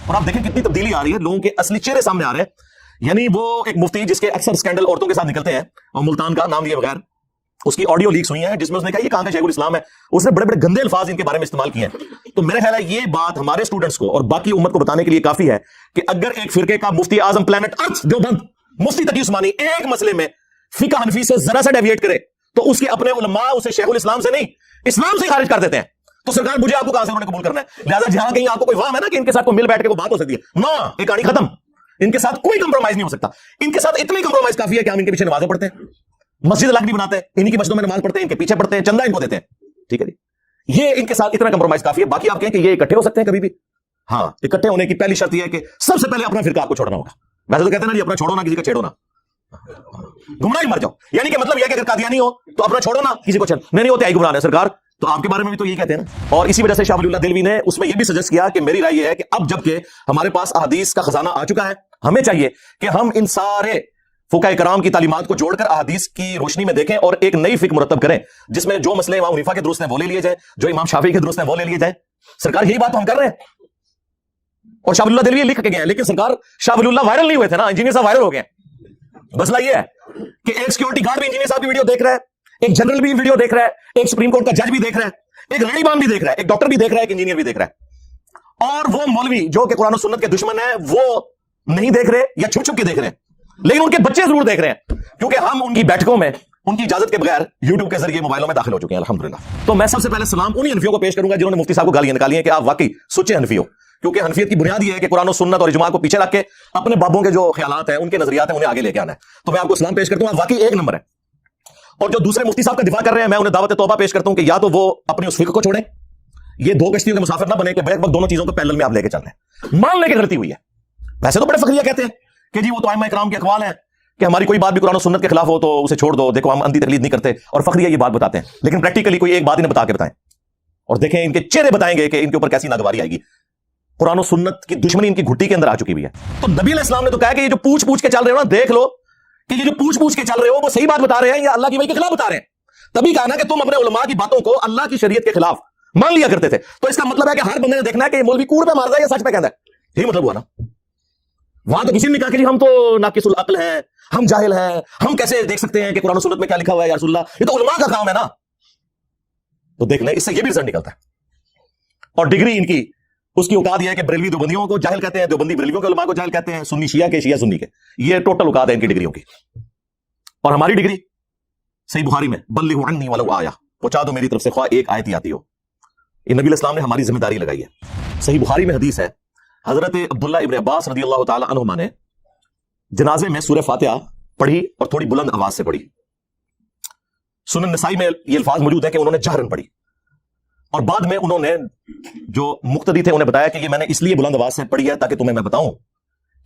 اور آپ دیکھیں کتنی تبدیلی آ رہی ہے, لوگوں کے اصلی چہرے سامنے آ رہے ہیں. یعنی وہ ایک مفتی جس کے اکثر اسکینڈل عورتوں کے ساتھ نکلتے ہیں, اور ملتان کا نام لیے بغیر, اس کی آڈیو لیکس ہوئی ہیں جس میں اس نے کہا یہ کہاں کا شیخ الاسلام ہے, اس نے بڑے بڑے گندے الفاظ ان کے بارے میں استعمال کیے ہیں. تو میرا خیال ہے یہ بات ہمارے اسٹوڈنٹس کو اور باقی امت کو بتانے کے لیے کافی ہے کہ اگر ایک فرقے کا مفتی اعظم پلانٹ ارتھ دیوبند مفتی تقی عثمانی ایک مسئلے میں فقہ حنفی سے ذرا سا ڈیویٹ کرے تو اس کے اپنے علماء اسے شیخ الاسلام سے نہیں اسلام سے خارج کر دیتے ہیں. تو سرکار مجھے آپ کو کہاں سے انہوں نے قبول کرنا ہے؟ لہٰذا جہاں کہیں آپ کو کوئی وہم ہے نا کہ ان کے ساتھ کوئی مل بیٹھ کے وہ بات ہو سکتی ہے, نو, ایک کہانی ختم. ان کے ساتھ کوئی کمپرومائز نہیں ہو سکتا. ان کے ساتھ اتنی کمپرومائز کافی ہے کہ ہم ان کے پیچھے نمازیں پڑھتے ہیں, مسجد الگ بھی بناتے ہیں, انہی کی مسجدوں میں نماز پڑھتے ہیں, ان کے پیچھے پڑھتے ہیں, چندہ ان کو دیتے ہیں. ٹھیک ہے جی, یہ ان کے ساتھ اتنا کمپرومائز کافی ہے. باقی آپ کہیں کہ یہ اکٹھے ہو سکتے ہیں کبھی بھی؟ ہاں, اکٹھے ہونے کی پہلی شرط یہ ہے کہ سب سے پہلے اپنا فرقہ آپ کو چھوڑنا ہوگا. ویسے تو کہتے ہیں نا جی اپنا چھوڑو نا کسی کا چھیڑو نا, گمراہ ہی مر جاؤ. یعنی کہ مطلب یہ کہ اگر قادیانی ہو تو اپنا چھوڑو نا کسی کو نہیں ہوتے آئی گمراہ ہے سرکار. تو آپ کے بارے میں بھی تو یہ کہتے ہیں نا. اور اسی وجہ سے شاہ ولی اللہ دہلوی نے اس میں یہ بھی سجیسٹ کیا کہ میری رائے یہ ہے کہ اب جب کہ ہمارے پاس احادیث کا خزانہ آ چکا ہے, ہمیں چاہیے کہ ہم ان سارے فقہاء کرام کی تعلیمات کو جوڑ کر احادیث کی روشنی میں دیکھیں اور ایک نئی فکر مرتب کریں جس میں جو مسئلے امام حنیفہ کے درست ہیں وہ لے لیے جائیں, جو امام شافعی کے درست ہیں وہ لے لیے جائیں. سرکار یہی بات تو ہم کر رہے ہیں, اور شاہ ولی اللہ دہلوی لکھ کے گئے ہیں. لیکن سرکار شاہ ولی اللہ وائرل نہیں ہوئے تھے نا, انجینئر صاحب وائرل ہو گئے. مسئلہ یہ ہے کہ ایک سیکورٹی گارڈ بھی انجینئر صاحب کی ویڈیو دیکھ رہا ہے, ایک جنرل بھی ویڈیو دیکھ رہا ہے, ایک سپریم کورٹ کا جج بھی دیکھ رہا ہے, ایک ریڈی بان بھی دیکھ رہا ہے, ایک ڈاکٹر بھی دیکھ رہا ہے, ایک انجینئر بھی دیکھ رہا ہے. اور وہ مولوی جو کہ قرآن و سنت کے دشمن ہیں وہ نہیں دیکھ رہے یا چھپ چھپ کے دیکھ رہے ہیں, لیکن ان کے بچے ضرور دیکھ رہے ہیں, کیونکہ ہم ان کی بیٹھکوں میں ان کی اجازت کے بغیر یوٹیوب کے ذریعے موبائلوں میں داخل ہو چکے ہیں الحمدللہ. تو میں سب سے پہلے سلام انہی حنفیوں کو پیش کروں گا جنہوں نے مفتی صاحب کو گالیاں نکالی ہیں کہ آپ واقعی سچے حنفی ہو, کیونکہ حنفیت کی بنیاد یہ ہے کہ قرآن و سنت اور اجماع کو پیچھے رکھ کے اپنے بابوں کے جو خیالات ہیں, ان کے نظریات ہیں, انہیں آگے لے کے آنا ہے. تو میں آپ کو سلام پیش کرتا ہوں, آپ واقعی ایک نمبر ہے. اور جو دوسرے مفتی صاحب کا دفاع کر رہے ہیں میں انہیں دعوت توبہ پیش کرتا ہوں کہ یا تو وہ اپنی اس فکر کو چھوڑیں, یہ دو کشتیوں کے مسافر نہ بنے کہ بیک وقت دونوں چیزوں کو پیرلل میں آپ لے کے چل رہے ہیں. مان لے کے غلطی ہوئی ہے. ویسے تو بڑے فخریہ کہتے ہیں کہ جی وہ تو ائمہ کرام کے اقوال ہیں کہ ہماری کوئی بات بھی قرآن و سنت کے خلاف ہو تو اسے چھوڑ دو, دیکھو ہم اندھی تقلید نہیں کرتے, اور فخریہ یہ بات بتاتے ہیں. لیکن پریکٹیکلی کوئی ایک بات انہیں بتا کے بتائیں اور دیکھیں ان کے چہرے بتائیں گے کہ ان کے اوپر کیسی ناگواری آئے گی. قرآن و سنت کی دشمنی ان کی گھٹی کے اندر آ چکی ہوئی ہے. تو نبی علیہ السلام نے تو کہا کہ یہ جو پوچھ پوچھ کے چل رہے ہو نا, دیکھ لو کہ یہ جو پوچھ پوچھ کے چل رہے ہو وہ صحیح بات بتا رہے ہیں یا اللہ کی وحی کے خلاف بتا رہے ہیں. تبھی کہا نا کہ تم اپنے علماء کی باتوں کو اللہ کی شریعت کے خلاف مان لیا کرتے تھے. تو اس کا مطلب ہے کہ ہر بندے نے دیکھنا ہے کہ یہ مولوی کوڑ پہ مار رہا ہے یا سچ پہ کہتا ہے. یہی مطلب ہوا نا. وہاں تو کسی نے کہا کہ جی ہم تو ناقص العقل ہیں, ہم جاہل ہیں, ہم کیسے دیکھ سکتے ہیں کہ قرآن و سنت میں کیا لکھا ہوا ہے یا رسول اللہ, یہ تو علماء کا کام ہے نا. تو دیکھ لیں اس سے یہ بھی رزلٹ نکلتا ہے. اور ڈگری ان کی اس کی اوقات یہ ہے کہ بریلوی دیوبندیوں کو جاہل کہتے ہیں, دیوبندی بریلویوں کے علماء کو جاہل کہتے ہیں, سنی شیعہ کے شیعہ سنی کے. یہ ٹوٹل اوقات ہے ان کی ڈگریوں کی. اور ہماری ڈگری صحیح بخاری میں بلغوا عنی ولو آیہ, پہنچا دو میری طرف سے خواہ ایک آیت ہی آتی ہو. یہ نبی علیہ السلام نے ہماری ذمہ داری لگائی ہے. صحیح بخاری میں حدیث ہے, حضرت عبداللہ ابن عباس رضی اللہ تعالی عنہما نے جنازے میں سورہ فاتحہ پڑھی اور تھوڑی بلند آواز سے پڑھی. سنن نسائی میں یہ الفاظ موجود ہے کہ انہوں نے جہرن پڑھی, اور بعد میں انہوں نے جو مقتدی تھے انہیں بتایا کہ یہ میں نے اس لیے بلند آواز سے پڑھی ہے تاکہ تمہیں میں بتاؤں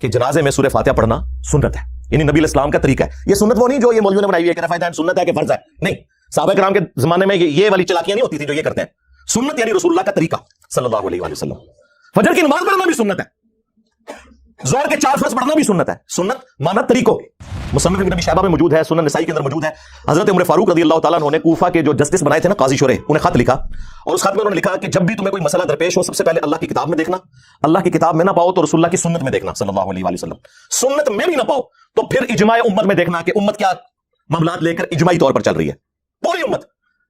کہ جنازے میں سورہ فاتحہ پڑھنا سنت ہے, یعنی نبی علیہ السلام کا طریقہ ہے. یہ سنت وہ نہیں جو یہ مولویوں نے بنائی ہوئی ہے کہ رفع سنت ہے کہ فرض ہے, نہیں. صحابہ کرام کے زمانے میں یہ والی چلاکیاں نہیں ہوتی تھی جو یہ کرتے ہیں. سنت یعنی رسول اللہ کا طریقہ صلی اللہ علیہ وآلہ وسلم. فجر کی نماز پڑھنا بھی سنت ہے, ظہر کے 4 فرض پڑھنا بھی سنت ہے. سنت مانا طریقوں. مصنف ابن ابی شیبہ میں موجود ہے, سنن نسائی کے اندر موجود ہے. حضرت عمر فاروق رضی اللہ تعالیٰ عنہ نے کوفہ کے جو جسٹس بنائے تھے نا قاضی شورے, انہیں خط لکھا, اور اس خط میں انہوں نے لکھا کہ جب بھی تمہیں کوئی مسئلہ درپیش ہو سب سے پہلے اللہ کی کتاب میں دیکھنا, اللہ کی کتاب میں نہ پاؤ تو رسول اللہ کی سنت میں دیکھنا صلی اللہ علیہ وآلہ وسلم, سنت میں بھی نہ پاؤ تو پھر اجماع امت میں دیکھنا کہ امت کیا معاملات لے کر اجماعی طور پر چل رہی ہے. پوری امت,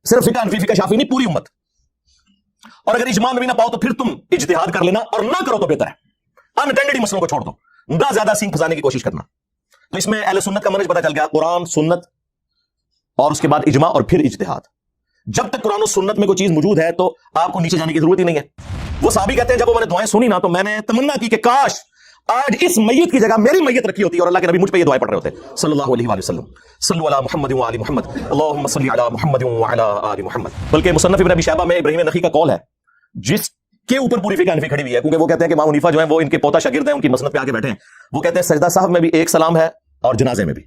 صرف فقہ حنفی فقہ شافعی نہیں, پوری امت. اور اگر اجماع میں بھی نہ پاؤ تو پھر تم اجتہاد کر لینا, اور نہ کرو تو بہتر ہے. انٹینڈڈ مسئلوں کو چھوڑ دو, نہ زیادہ سینگ پھنسانے کی کوشش کرنا. تو اس میں اہل سنت کا منہج پتہ چل گیا, قرآن سنت اور اس کے بعد اجماع اور پھر اجتہاد. جب تک قرآن و سنت میں کوئی چیز موجود ہے تو آپ کو نیچے جانے کی ضرورت ہی نہیں ہے. وہ صحابی کہتے ہیں جب وہ میں نے دعائیں سنی نا تو میں نے تمنا کی کہ کاش آج اس میت کی جگہ میری میت رکھی ہوتی اور اللہ کے نبی مجھ پہ یہ دعائیں پڑھ رہے ہوتے صلی اللہ علیہ وآلہ وسلم. صلو علی محمد و آل محمد, اللہم صلی علی محمد و علی آل محمد. بلکہ مصنف ابن ابی شیبہ میں ابراہیم نخعی کا قول ہے جس کے اوپر پوری فقہ حنفی کھڑی ہوئی ہے, کیونکہ وہ کہتے ہیں کہ امام حنیفہ جو ہیں وہ ان کے پوتا شاگرد ہیں, ان کی مسند پہ آ کے بیٹھے ہیں. وہ کہتے ہیں سجدہ صاحب میں بھی ایک سلام ہے اور جنازے میں بھی.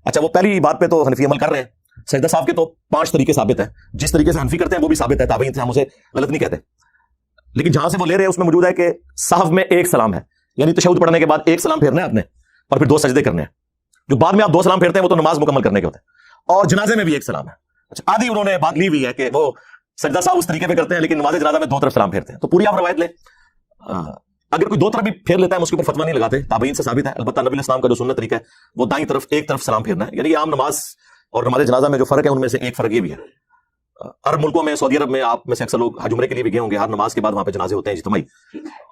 اچھا وہ پہلی بات پہ تو حنفی عمل کر رہے ہیں, سجدہ صاحب کے تو 5 طریقے ثابت ہیں, جس طریقے سے حنفی کرتے ہیں وہ بھی ثابت ہے, تابعین سے ہم اسے غلط نہیں کہتے. لیکن جہاں سے وہ لے رہے ہیں اس میں موجود ہے کہ صاحب میں ایک سلام ہے, یعنی تشہد پڑھنے کے بعد ایک سلام پھیرنا ہے آپ نے اور پھر 2 سجدے کرنے ہیں. جو بعد میں آپ 2 سلام پھیرتے ہیں وہ تو نماز مکمل کرنے کے ہوتے ہیں. اور جنازے میں بھی ایک سلام ہے. اچھا آدھی انہوں نے بات لی ہوئی ہے کہ وہ سجدہ صاحب اس طریقے پہ کرتے ہیں لیکن نماز جنازہ میں 2 طرف سلام پھیرتے ہیں. تو پوری آپ روایت لیں. اگر کوئی دو طرف بھی پھیر لیتا ہے ہم اس کے اوپر فتوا نہیں لگاتے، تابعین سے ثابت ہے. البتہ نبی علیہ السلام کا جو سنت طریقہ ہے وہ دائیں طرف ایک طرف سلام پھیرنا ہے. یعنی یہ عام نماز اور نماز جنازہ میں جو فرق ہے ان میں سے ایک فرق یہ بھی ہے. عرب ملکوں میں، سعودی عرب میں آپ میں سے اکثر لوگ حج عمرے کے لیے بھی گئے ہوں گے، ہر نماز کے بعد وہاں پہ جنازے ہوتے ہیں اجتماعی،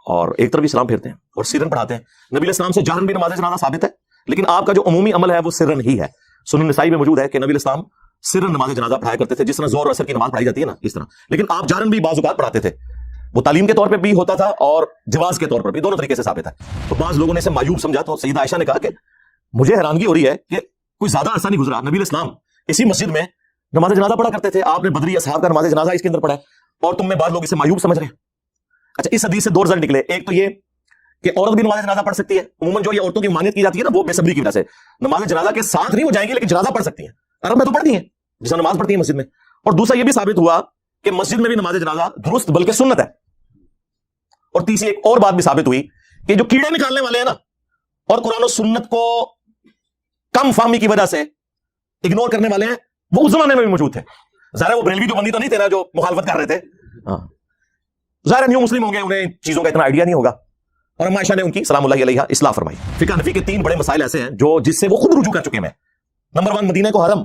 اور ایک طرف بھی سلام پھیرتے ہیں اور سرن پڑھاتے ہیں. نبی علیہ السلام سے جہرن بھی نماز جنازہ ثابت ہے، لیکن آپ کا جو عمومی عمل ہے وہ سرن ہی ہے. سنن نسائی میں موجود ہے کہ نبی علیہ السلام سرن نماز جنازہ پڑھایا کرتے تھے، جس طرح ظہر اثر کی نماز پڑھائی جاتی ہے نا اس طرح، لیکن آپ جہرن بھی بعض اوقات پڑھاتے تھے. وہ تعلیم کے طور پہ بھی ہوتا تھا اور جواز کے طور پر بھی، دونوں طریقے سے ثابت ہے. تو بعض لوگوں نے اسے معیوب سمجھا، تو سیدہ عائشہ نے کہا کہ مجھے حیرانگی ہو رہی ہے کہ کوئی زیادہ عرصہ نہیں گزرا، نبی علیہ السلام اسی مسجد میں نماز جنازہ پڑھا کرتے تھے، آپ نے بدری اصحاب کا نماز جنازہ اس کے اندر پڑھا ہے، اور تم میں بعض لوگ اسے معیوب سمجھ رہے ہیں. اچھا، اس حدیث سے دو رزلٹ نکلے. ایک تو یہ کہ عورت بھی نماز جنازہ پڑھ سکتی ہے. عموماً جو یہ عورتوں کی مانیت کی جاتی ہے نا، وہ بے صبری کی وجہ سے نماز جنازہ کے ساتھ نہیں ہو جائیں گی، لیکن جنازہ پڑھ سکتی ہیں. عرب میں تو پڑھتی ہیں جس نماز پڑھتی ہیں مسجد میں. اور دوسرا یہ بھی ثابت ہوا کہ مسجد میں بھی نماز جنازہ درست بلکہ سنت ہے. اور تیسری ایک اور بات بھی ثابت ہوئی کہ جو کیڑے نکالنے والے ہیں نا اور قرآن و سنت کو کم فہمی کی وجہ سے اگنور کرنے والے ہیں، وہ اس زمانے میں بھی موجود تھے. ظاہر ہے وہ بریلوی جو بندی تو نہیں تھے نا جو مخالفت کر رہے تھے، ظاہر نیو مسلم ہوں گے، انہیں چیزوں کا اتنا آئیڈیا نہیں ہوگا. اور اما عائشہ نے ان کی سلام اللہ علیہ اصلاح فرمائی. فقہ حنفی کے 3 بڑے مسائل ایسے ہیں جو جس سے وہ خود رجوع کر چکے ہیں. نمبر 1، مدینہ کو حرم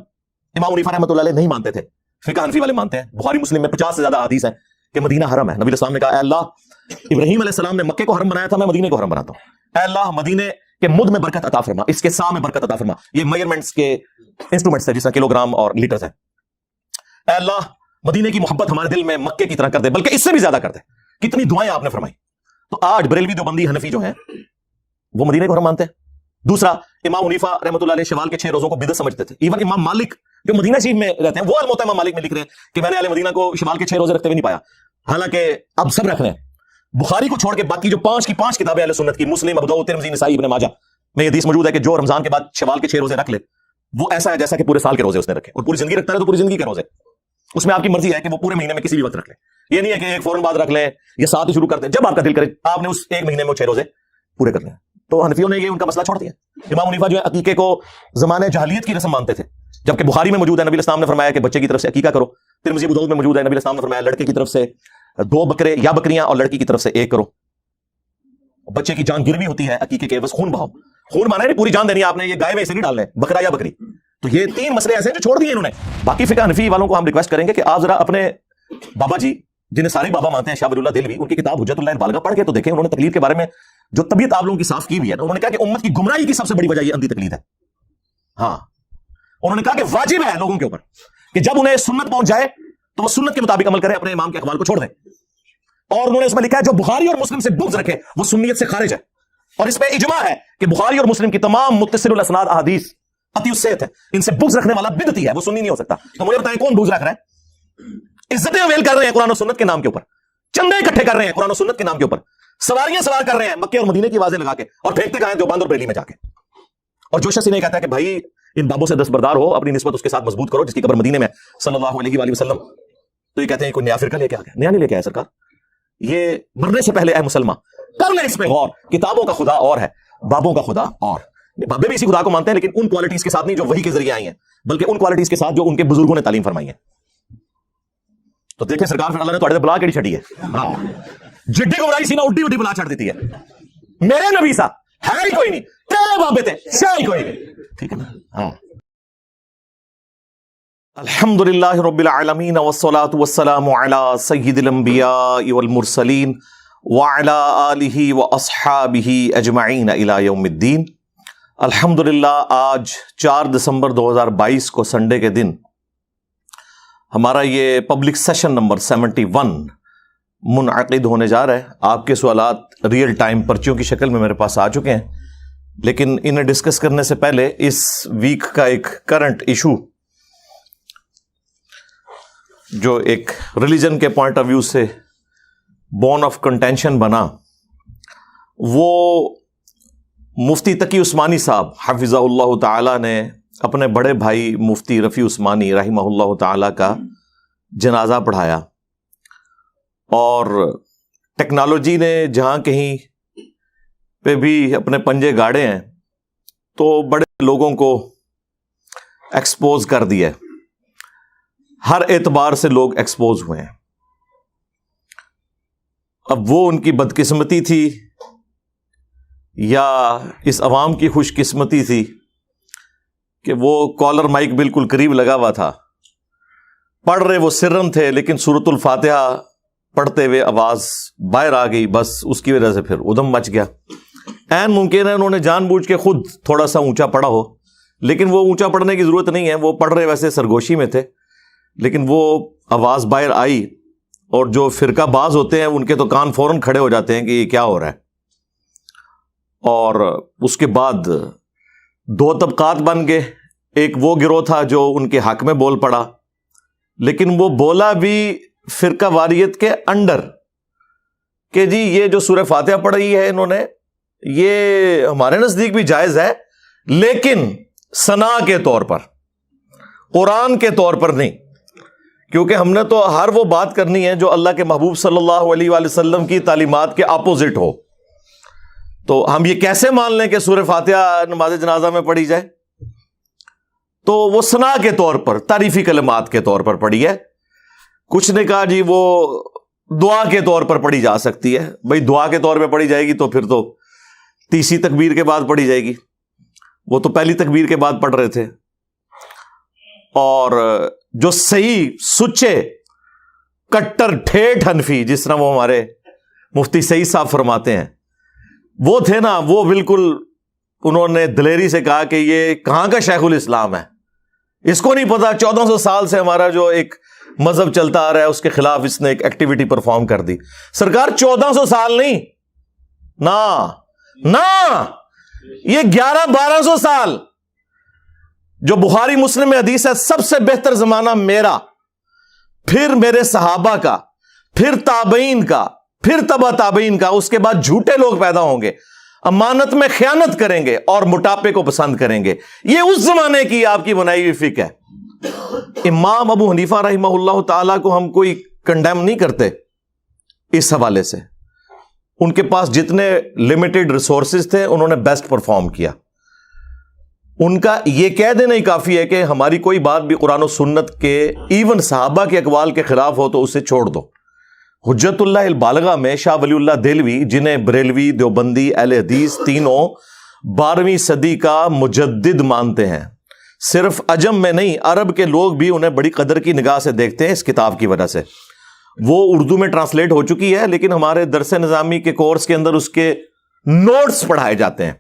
امام حنیفہ رحمۃ اللہ علیہ نہیں مانتے تھے، فقہ حنفی والے مانتے ہیں. بخاری مسلم میں 50 سے زیادہ حدیث ہیں کہ مدینہ حرم ہے. نبی علیہ السلام نے کہا اے اللہ، ابراہیم علیہ السلام نے مکے کو حرم بنایا تھا، میں مدینے کو حرم بناتا ہوں. اے اللہ، مدینے کے مد میں برکت عطا فرما، اس کے سا میں برکت عطا فرما. یہ میئرمنٹس کے انسٹرومنٹس ہیں جس طرح کلو گرام اور لیٹرز ہیں. اے اللہ، مدینے کی محبت ہمارے دل میں مکے کی طرح کر دے، بلکہ اس سے بھی زیادہ کر دے. کتنی دعائیں آپ نے فرمائی. تو آج بریلوی دیوبندی حنفی جو ہیں وہ مدینے کو حرم مانتے ہیں. دوسرا، امام حنیفہ رحمۃ اللہ علیہ شوال کے 6 روزوں کو بدعت سمجھتے تھے. ایون امام مالک جو مدینہ شریف میں رہتے ہیں وہ الموطا امام مالک میں لکھ رہے ہیں کہ میں نے اہل مدینہ کو شوال کے 6 روزے رکھتے ہوئے نہیں پایا، حالانکہ اب سب رکھ رہے ہیں. بخاری کو چھوڑ کے باقی جو 5 کی 5 کتابیں اہل سنت کی، مسلم، ابو داؤد، ترمذی، نسائی، ابن ماجہ میں یہ حدیث موجود ہے کہ جو رمضان کے بعد شوال کے 6 روزے رکھ لے وہ ایسا ہے جیسا کہ پورے سال کے روزے اس نے رکھے. اور پوری زندگی رکھتا ہے تو پوری زندگی کے روزے، اس میں آپ کی مرضی ہے کہ وہ پورے مہینے میں کسی بھی وقت رکھ لے. یہ نہیں ہے کہ ایک فوراً بعد رکھ لیں یا ساتھ ہی شروع کر دیں، جب آپ کا دل کرے آپ نے اس ایک مہینے میں 6 روزے پورے کر لیں. تو حنفیوں نے یہ ان کا مسئلہ چھوڑ دیا. امام حنیفہ جو ہے عقیقے کو زمانے جاہلیت کی رسم مانتے تھے، جبکہ بخاری میں موجود ہے نبی علیہ السلام نے فرمایا کہ بچے کی طرف سے عقیقہ کرو. ترمذی، ابو داؤد میں موجود ہے نبی علیہ السلام نے فرمایا لڑکے کی طرف سے 2 بکرے یا بکریاں اور لڑکی کی طرف سے 1 کرو. بچے کی جان گروی ہوتی ہے عقیقے کے، بس خون بہاؤ. خون مانا نہیں پوری جان دینی آپ نے، یہ گائے میں اسے نہیں ڈالنا ہے، بکرا یا بکری. تو یہ 3 مسئلے ایسے ہیں جو چھوڑ دیے انہوں نے. باقی فقہ حنفی والوں کو ہم ریکویسٹ کریں گے کہ آپ ذرا اپنے بابا جی جنہیں سارے بابا مانتے ہیں، شاہ ولی اللہ دہلوی، ان کی کتاب حجت اللہ البالغہ پڑھ کے تو دیکھیں. انہوں نے تقلید کے بارے میں جو طبیعت آپ لوگوں کی صاف کی ہوئی ہے، انہوں نے کہا کہ امت کی گمراہی کی سب سے بڑی وجہ یہ اندھی تقلید ہے. ہاں، انہوں نے کہا کہ واجب ہے لوگوں کے اوپر کہ جب انہیں سنت پہنچ جائے تو وہ سنت کے مطابق عمل کریں، اپنے امام کے اقوال کو چھوڑ دیں. اور انہوں نے اس میں لکھا ہے جو بخاری اور مسلم سے بغض رکھے وہ سنیت سے خارج ہے. اور اس پہ اجماع ہے کہ بخاری اور مسلم کی تمام متصل الاسناد احادیث قطعی الصحت ہے، ان سے بغض رکھنے والا بدعتی ہے، وہ سنی نہیں ہو سکتا. تو مجھے بتائیں کون بغض رکھ رہا ہے؟ عزتیں اویل کر رہے ہیں قرآن و سنت کے نام کے اوپر، چندے اکٹھے کر رہے ہیں قرآن و سنت کے نام کے اوپر، سواریاں سوار کر رہے ہیں مکے اور مدینے کی آوازیں لگا کے، اور پھینکتے کہاں ہیں دیوبند اور بریلی میں جا کے. اور جو شخص انہیں کہتا ہے کہ بھائی ان بابوں سے دستبردار ہو، اپنی نسبت اس کے ساتھ مضبوط کرو جس کی قبر مدینے میں صلی اللہ علیہ وآلہ وسلم، تو یہ کہتے ہیں کوئی نیا فرقہ لے کے آ گیا. نیا نہیں لے کے آیا سرکار، یہ مرنے سے پہلے اے مسلمان کر لیں اس پہ غور. کتابوں کا خدا اور ہے، بابوں کا خدا اور. بابے بھی اسی خدا کو مانتے ہیں لیکن ان کوالٹیز کے ساتھ نہیں جو وحی کے ذریعے آئی ہیں، بلکہ ان کوالٹیز کے ساتھ جو ان کے بزرگوں نے تعلیم فرمائی ہے. تو دیکھیں سرکار پھر اللہ نے تھوڑے بلا کیڑی چھڑی ہے. ہاں، جڈی گمراہی سی نا اڈی اڈی بلا چھڑ دیتی ہے. میرے نبی سا ہے ہی کوئی نہیں، تیرے بابے تھے شاہ ہی کوئی نہیں. ٹھیک ہے نا؟ ہاں. الحمدللہ رب العالمین والصلاة والسلام علی سید الانبیاء والمرسلین وعلی آلہ واصحابہ اجمعین الی یوم الدین. الحمدللہ آج 4 دسمبر 2022 کو سنڈے کے دن ہمارا یہ پبلک سیشن نمبر 71 منعقد ہونے جا رہا ہے. آپ کے سوالات ریئل ٹائم پرچیوں کی شکل میں میرے پاس آ چکے ہیں، لیکن انہیں ڈسکس کرنے سے پہلے اس ویک کا ایک کرنٹ ایشو جو ایک ریلیجن کے پوائنٹ آف ویو سے بون آف کنٹینشن بنا، وہ مفتی تقی عثمانی صاحب حفظہ اللہ تعالی نے اپنے بڑے بھائی مفتی رفیع عثمانی رحمہ اللہ تعالی کا جنازہ پڑھایا. اور ٹیکنالوجی نے جہاں کہیں پہ بھی اپنے پنجے گاڑے ہیں تو بڑے لوگوں کو ایکسپوز کر دیا. ہر اعتبار سے لوگ ایکسپوز ہوئے ہیں. اب وہ ان کی بدقسمتی تھی یا اس عوام کی خوش قسمتی تھی کہ وہ کالر مائک بالکل قریب لگا ہوا تھا, پڑھ رہے وہ سرن تھے, لیکن سورۃ الفاتحہ پڑھتے ہوئے آواز باہر آ گئی, بس اس کی وجہ سے پھر ادھم مچ گیا. عین ممکن ہے انہوں نے جان بوجھ کے خود تھوڑا سا اونچا پڑھا ہو, لیکن وہ اونچا پڑھنے کی ضرورت نہیں ہے, وہ پڑھ رہے ویسے سرگوشی میں تھے, لیکن وہ آواز باہر آئی, اور جو فرقہ باز ہوتے ہیں ان کے تو کان فوراً کھڑے ہو جاتے ہیں کہ یہ کیا ہو رہا ہے. اور اس کے بعد دو طبقات بن گئے. ایک وہ گروہ تھا جو ان کے حق میں بول پڑا, لیکن وہ بولا بھی فرقہ واریت کے انڈر کہ جی یہ جو سورہ فاتحہ پڑھی ہے انہوں نے, یہ ہمارے نزدیک بھی جائز ہے, لیکن ثنا کے طور پر, قرآن کے طور پر نہیں, کیونکہ ہم نے تو ہر وہ بات کرنی ہے جو اللہ کے محبوب صلی اللہ علیہ وآلہ وسلم کی تعلیمات کے اپوزٹ ہو. تو ہم یہ کیسے مان لیں کہ سورہ فاتحہ نماز جنازہ میں پڑھی جائے؟ تو وہ ثنا کے طور پر, تعریفی کلمات کے طور پر پڑھی ہے. کچھ نے کہا جی وہ دعا کے طور پر پڑھی جا سکتی ہے. بھئی دعا کے طور پہ پڑھی جائے گی تو پھر تو تیسری تکبیر کے بعد پڑھی جائے گی, وہ تو پہلی تکبیر کے بعد پڑھ رہے تھے. اور جو صحیح سچے کٹر ٹھیٹھ حنفی, جس طرح وہ ہمارے مفتی سعید صاحب فرماتے ہیں, وہ تھے نا, وہ بالکل انہوں نے دلیری سے کہا کہ یہ کہاں کا شیخ الاسلام ہے, اس کو نہیں پتا 1400 سال سے ہمارا جو ایک مذہب چلتا آ رہا ہے اس کے خلاف اس نے ایک ایکٹیویٹی پرفارم کر دی. سرکار 1400 سال نہیں نا, یہ 1100-1200 سال. جو بخاری مسلم میں حدیث ہے, سب سے بہتر زمانہ میرا, پھر میرے صحابہ کا, پھر تابعین کا, پھر تبع تابعین کا, اس کے بعد جھوٹے لوگ پیدا ہوں گے, امانت میں خیانت کریں گے اور موٹاپے کو پسند کریں گے. یہ اس زمانے کی آپ کی بنائی ہوئی فقہ ہے. امام ابو حنیفہ رحمہ اللہ تعالیٰ کو ہم کوئی کنڈیم نہیں کرتے اس حوالے سے. ان کے پاس جتنے لمیٹڈ ریسورسز تھے انہوں نے بیسٹ پرفارم کیا. ان کا یہ کہہ دینا ہی کافی ہے کہ ہماری کوئی بات بھی قرآن و سنت کے, ایون صحابہ کے اقوال کے خلاف ہو تو اسے چھوڑ دو. حجت اللہ البالغہ میں شاہ ولی اللہ دہلوی, جنہیں بریلوی, دیوبندی, اہل حدیث تینوں 12ویں صدی کا مجدد مانتے ہیں. صرف عجم میں نہیں, عرب کے لوگ بھی انہیں بڑی قدر کی نگاہ سے دیکھتے ہیں اس کتاب کی وجہ سے. وہ اردو میں ٹرانسلیٹ ہو چکی ہے, لیکن ہمارے درس نظامی کے کورس کے اندر اس کے نوٹس پڑھائے جاتے ہیں.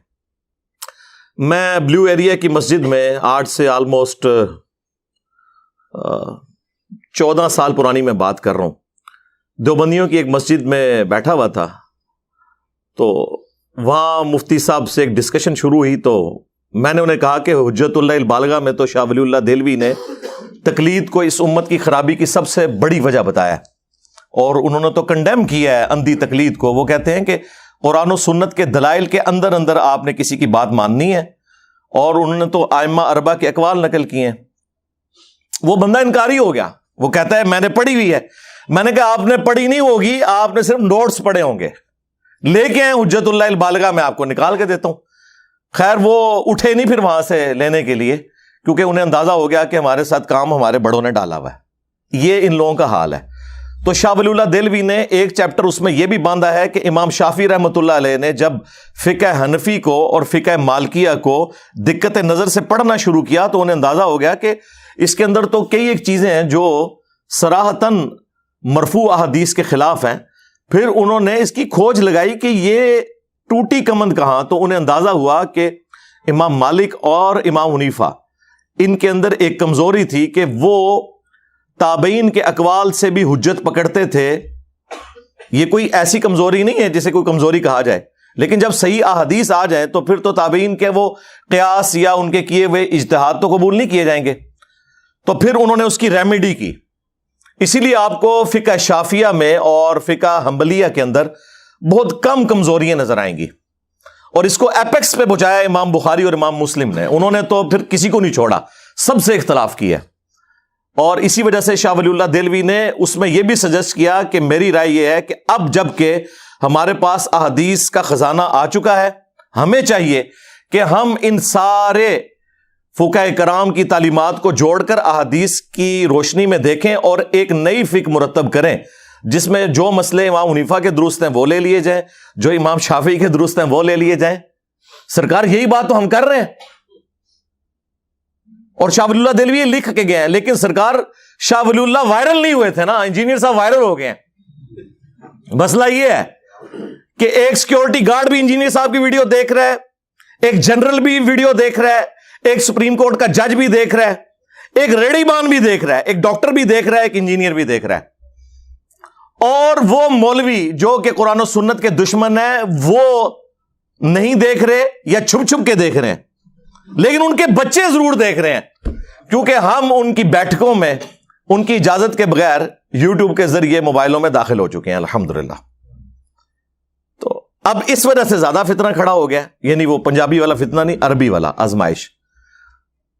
میں بلیو ایریا کی مسجد میں آج سے آلموسٹ 14 سال پرانی میں بات کر رہا ہوں, دیوبندیوں کی ایک مسجد میں بیٹھا ہوا تھا. تو وہاں مفتی صاحب سے ایک ڈسکشن شروع ہوئی, تو میں نے انہیں کہا کہ حجت اللہ البالغہ میں تو شاہ ولی اللہ دہلوی نے تقلید کو اس امت کی خرابی کی سب سے بڑی وجہ بتایا, اور انہوں نے تو کنڈیم کیا ہے اندھی تقلید کو. وہ کہتے ہیں کہ قرآن و سنت کے دلائل کے اندر اندر آپ نے کسی کی بات ماننی ہے, اور انہوں نے تو ائمہ اربعہ کے اقوال نقل کیے ہیں. وہ بندہ انکاری ہو گیا, وہ کہتا ہے میں نے پڑھی ہوئی ہے. میں نے کہا آپ نے پڑھی نہیں ہوگی, آپ نے صرف نوٹس پڑھے ہوں گے. لے کے آئے حجت اللہ البالغہ, میں آپ کو نکال کے دیتا ہوں. خیر وہ اٹھے نہیں پھر وہاں سے لینے کے لیے, کیونکہ انہیں اندازہ ہو گیا کہ ہمارے ساتھ کام ہمارے بڑوں نے ڈالا ہوا ہے. یہ ان لوگوں کا حال ہے. تو شاہ ولی اللہ دہلوی نے ایک چیپٹر اس میں یہ بھی باندھا ہے کہ امام شافعی رحمۃ اللہ علیہ نے جب فقہ حنفی کو اور فقہ مالکیہ کو دقت نظر سے پڑھنا شروع کیا تو انہیں اندازہ ہو گیا کہ اس کے اندر تو کئی ایک چیزیں ہیں جو صراحتاً مرفوع احادیث کے خلاف ہیں. پھر انہوں نے اس کی کھوج لگائی کہ یہ ٹوٹی کمند کہاں, تو انہیں اندازہ ہوا کہ امام مالک اور امام حنیفہ ان کے اندر ایک کمزوری تھی کہ وہ تابعین کے اقوال سے بھی حجت پکڑتے تھے. یہ کوئی ایسی کمزوری نہیں ہے جسے کوئی کمزوری کہا جائے, لیکن جب صحیح احادیث آ جائیں تو پھر تو تابعین کے وہ قیاس یا ان کے کیے ہوئے اجتہاد تو قبول نہیں کیے جائیں گے. تو پھر انہوں نے اس کی ریمیڈی کی. اسی لیے آپ کو فقہ شافعیہ میں اور فقہ حنبلیہ کے اندر بہت کم کمزوریاں نظر آئیں گی, اور اس کو ایپیکس پہ پہنچایا امام بخاری اور امام مسلم نے. انہوں نے تو پھر کسی کو نہیں چھوڑا, سب سے اختلاف کیا. اور اسی وجہ سے شاہ ولی اللہ دہلوی نے اس میں یہ بھی سجیسٹ کیا کہ میری رائے یہ ہے کہ اب جب کہ ہمارے پاس احادیث کا خزانہ آ چکا ہے, ہمیں چاہیے کہ ہم ان سارے فقہاء کرام کی تعلیمات کو جوڑ کر احادیث کی روشنی میں دیکھیں اور ایک نئی فقہ مرتب کریں, جس میں جو مسئلے امام حنیفہ کے درست ہیں وہ لے لیے جائیں, جو امام شافعی کے درست ہیں وہ لے لیے جائیں, سرکار یہی بات تو ہم کر رہے ہیں. اور شاہ ولی اللہ دہلوی لکھ کے گئے ہیں, لیکن سرکار شاہ ولی اللہ وائرل نہیں ہوئے تھے نا, انجینئر صاحب وائرل ہو گئے ہیں. مسئلہ یہ ہے کہ ایک سیکیورٹی گارڈ بھی انجینئر صاحب کی ویڈیو دیکھ رہا ہے, ایک جنرل بھی ویڈیو دیکھ رہا ہے, ایک سپریم کورٹ کا جج بھی دیکھ رہا ہے, ایک ریڑھی مان بھی دیکھ رہا ہے, ایک ڈاکٹر بھی دیکھ رہا ہے, ایک انجینئر بھی دیکھ رہا ہے. اور وہ مولوی جو کہ قرآن و سنت کے دشمن ہیں وہ نہیں دیکھ رہے یا چھپ چھپ کے دیکھ رہے ہیں, لیکن ان کے بچے ضرور دیکھ رہے ہیں, کیونکہ ہم ان کی بیٹھکوں میں ان کی اجازت کے بغیر یوٹیوب کے ذریعے موبائلوں میں داخل ہو چکے ہیں الحمدللہ. تو اب اس وجہ سے زیادہ فتنہ کھڑا ہو گیا, یعنی وہ پنجابی والا فتنہ نہیں, عربی والا آزمائش.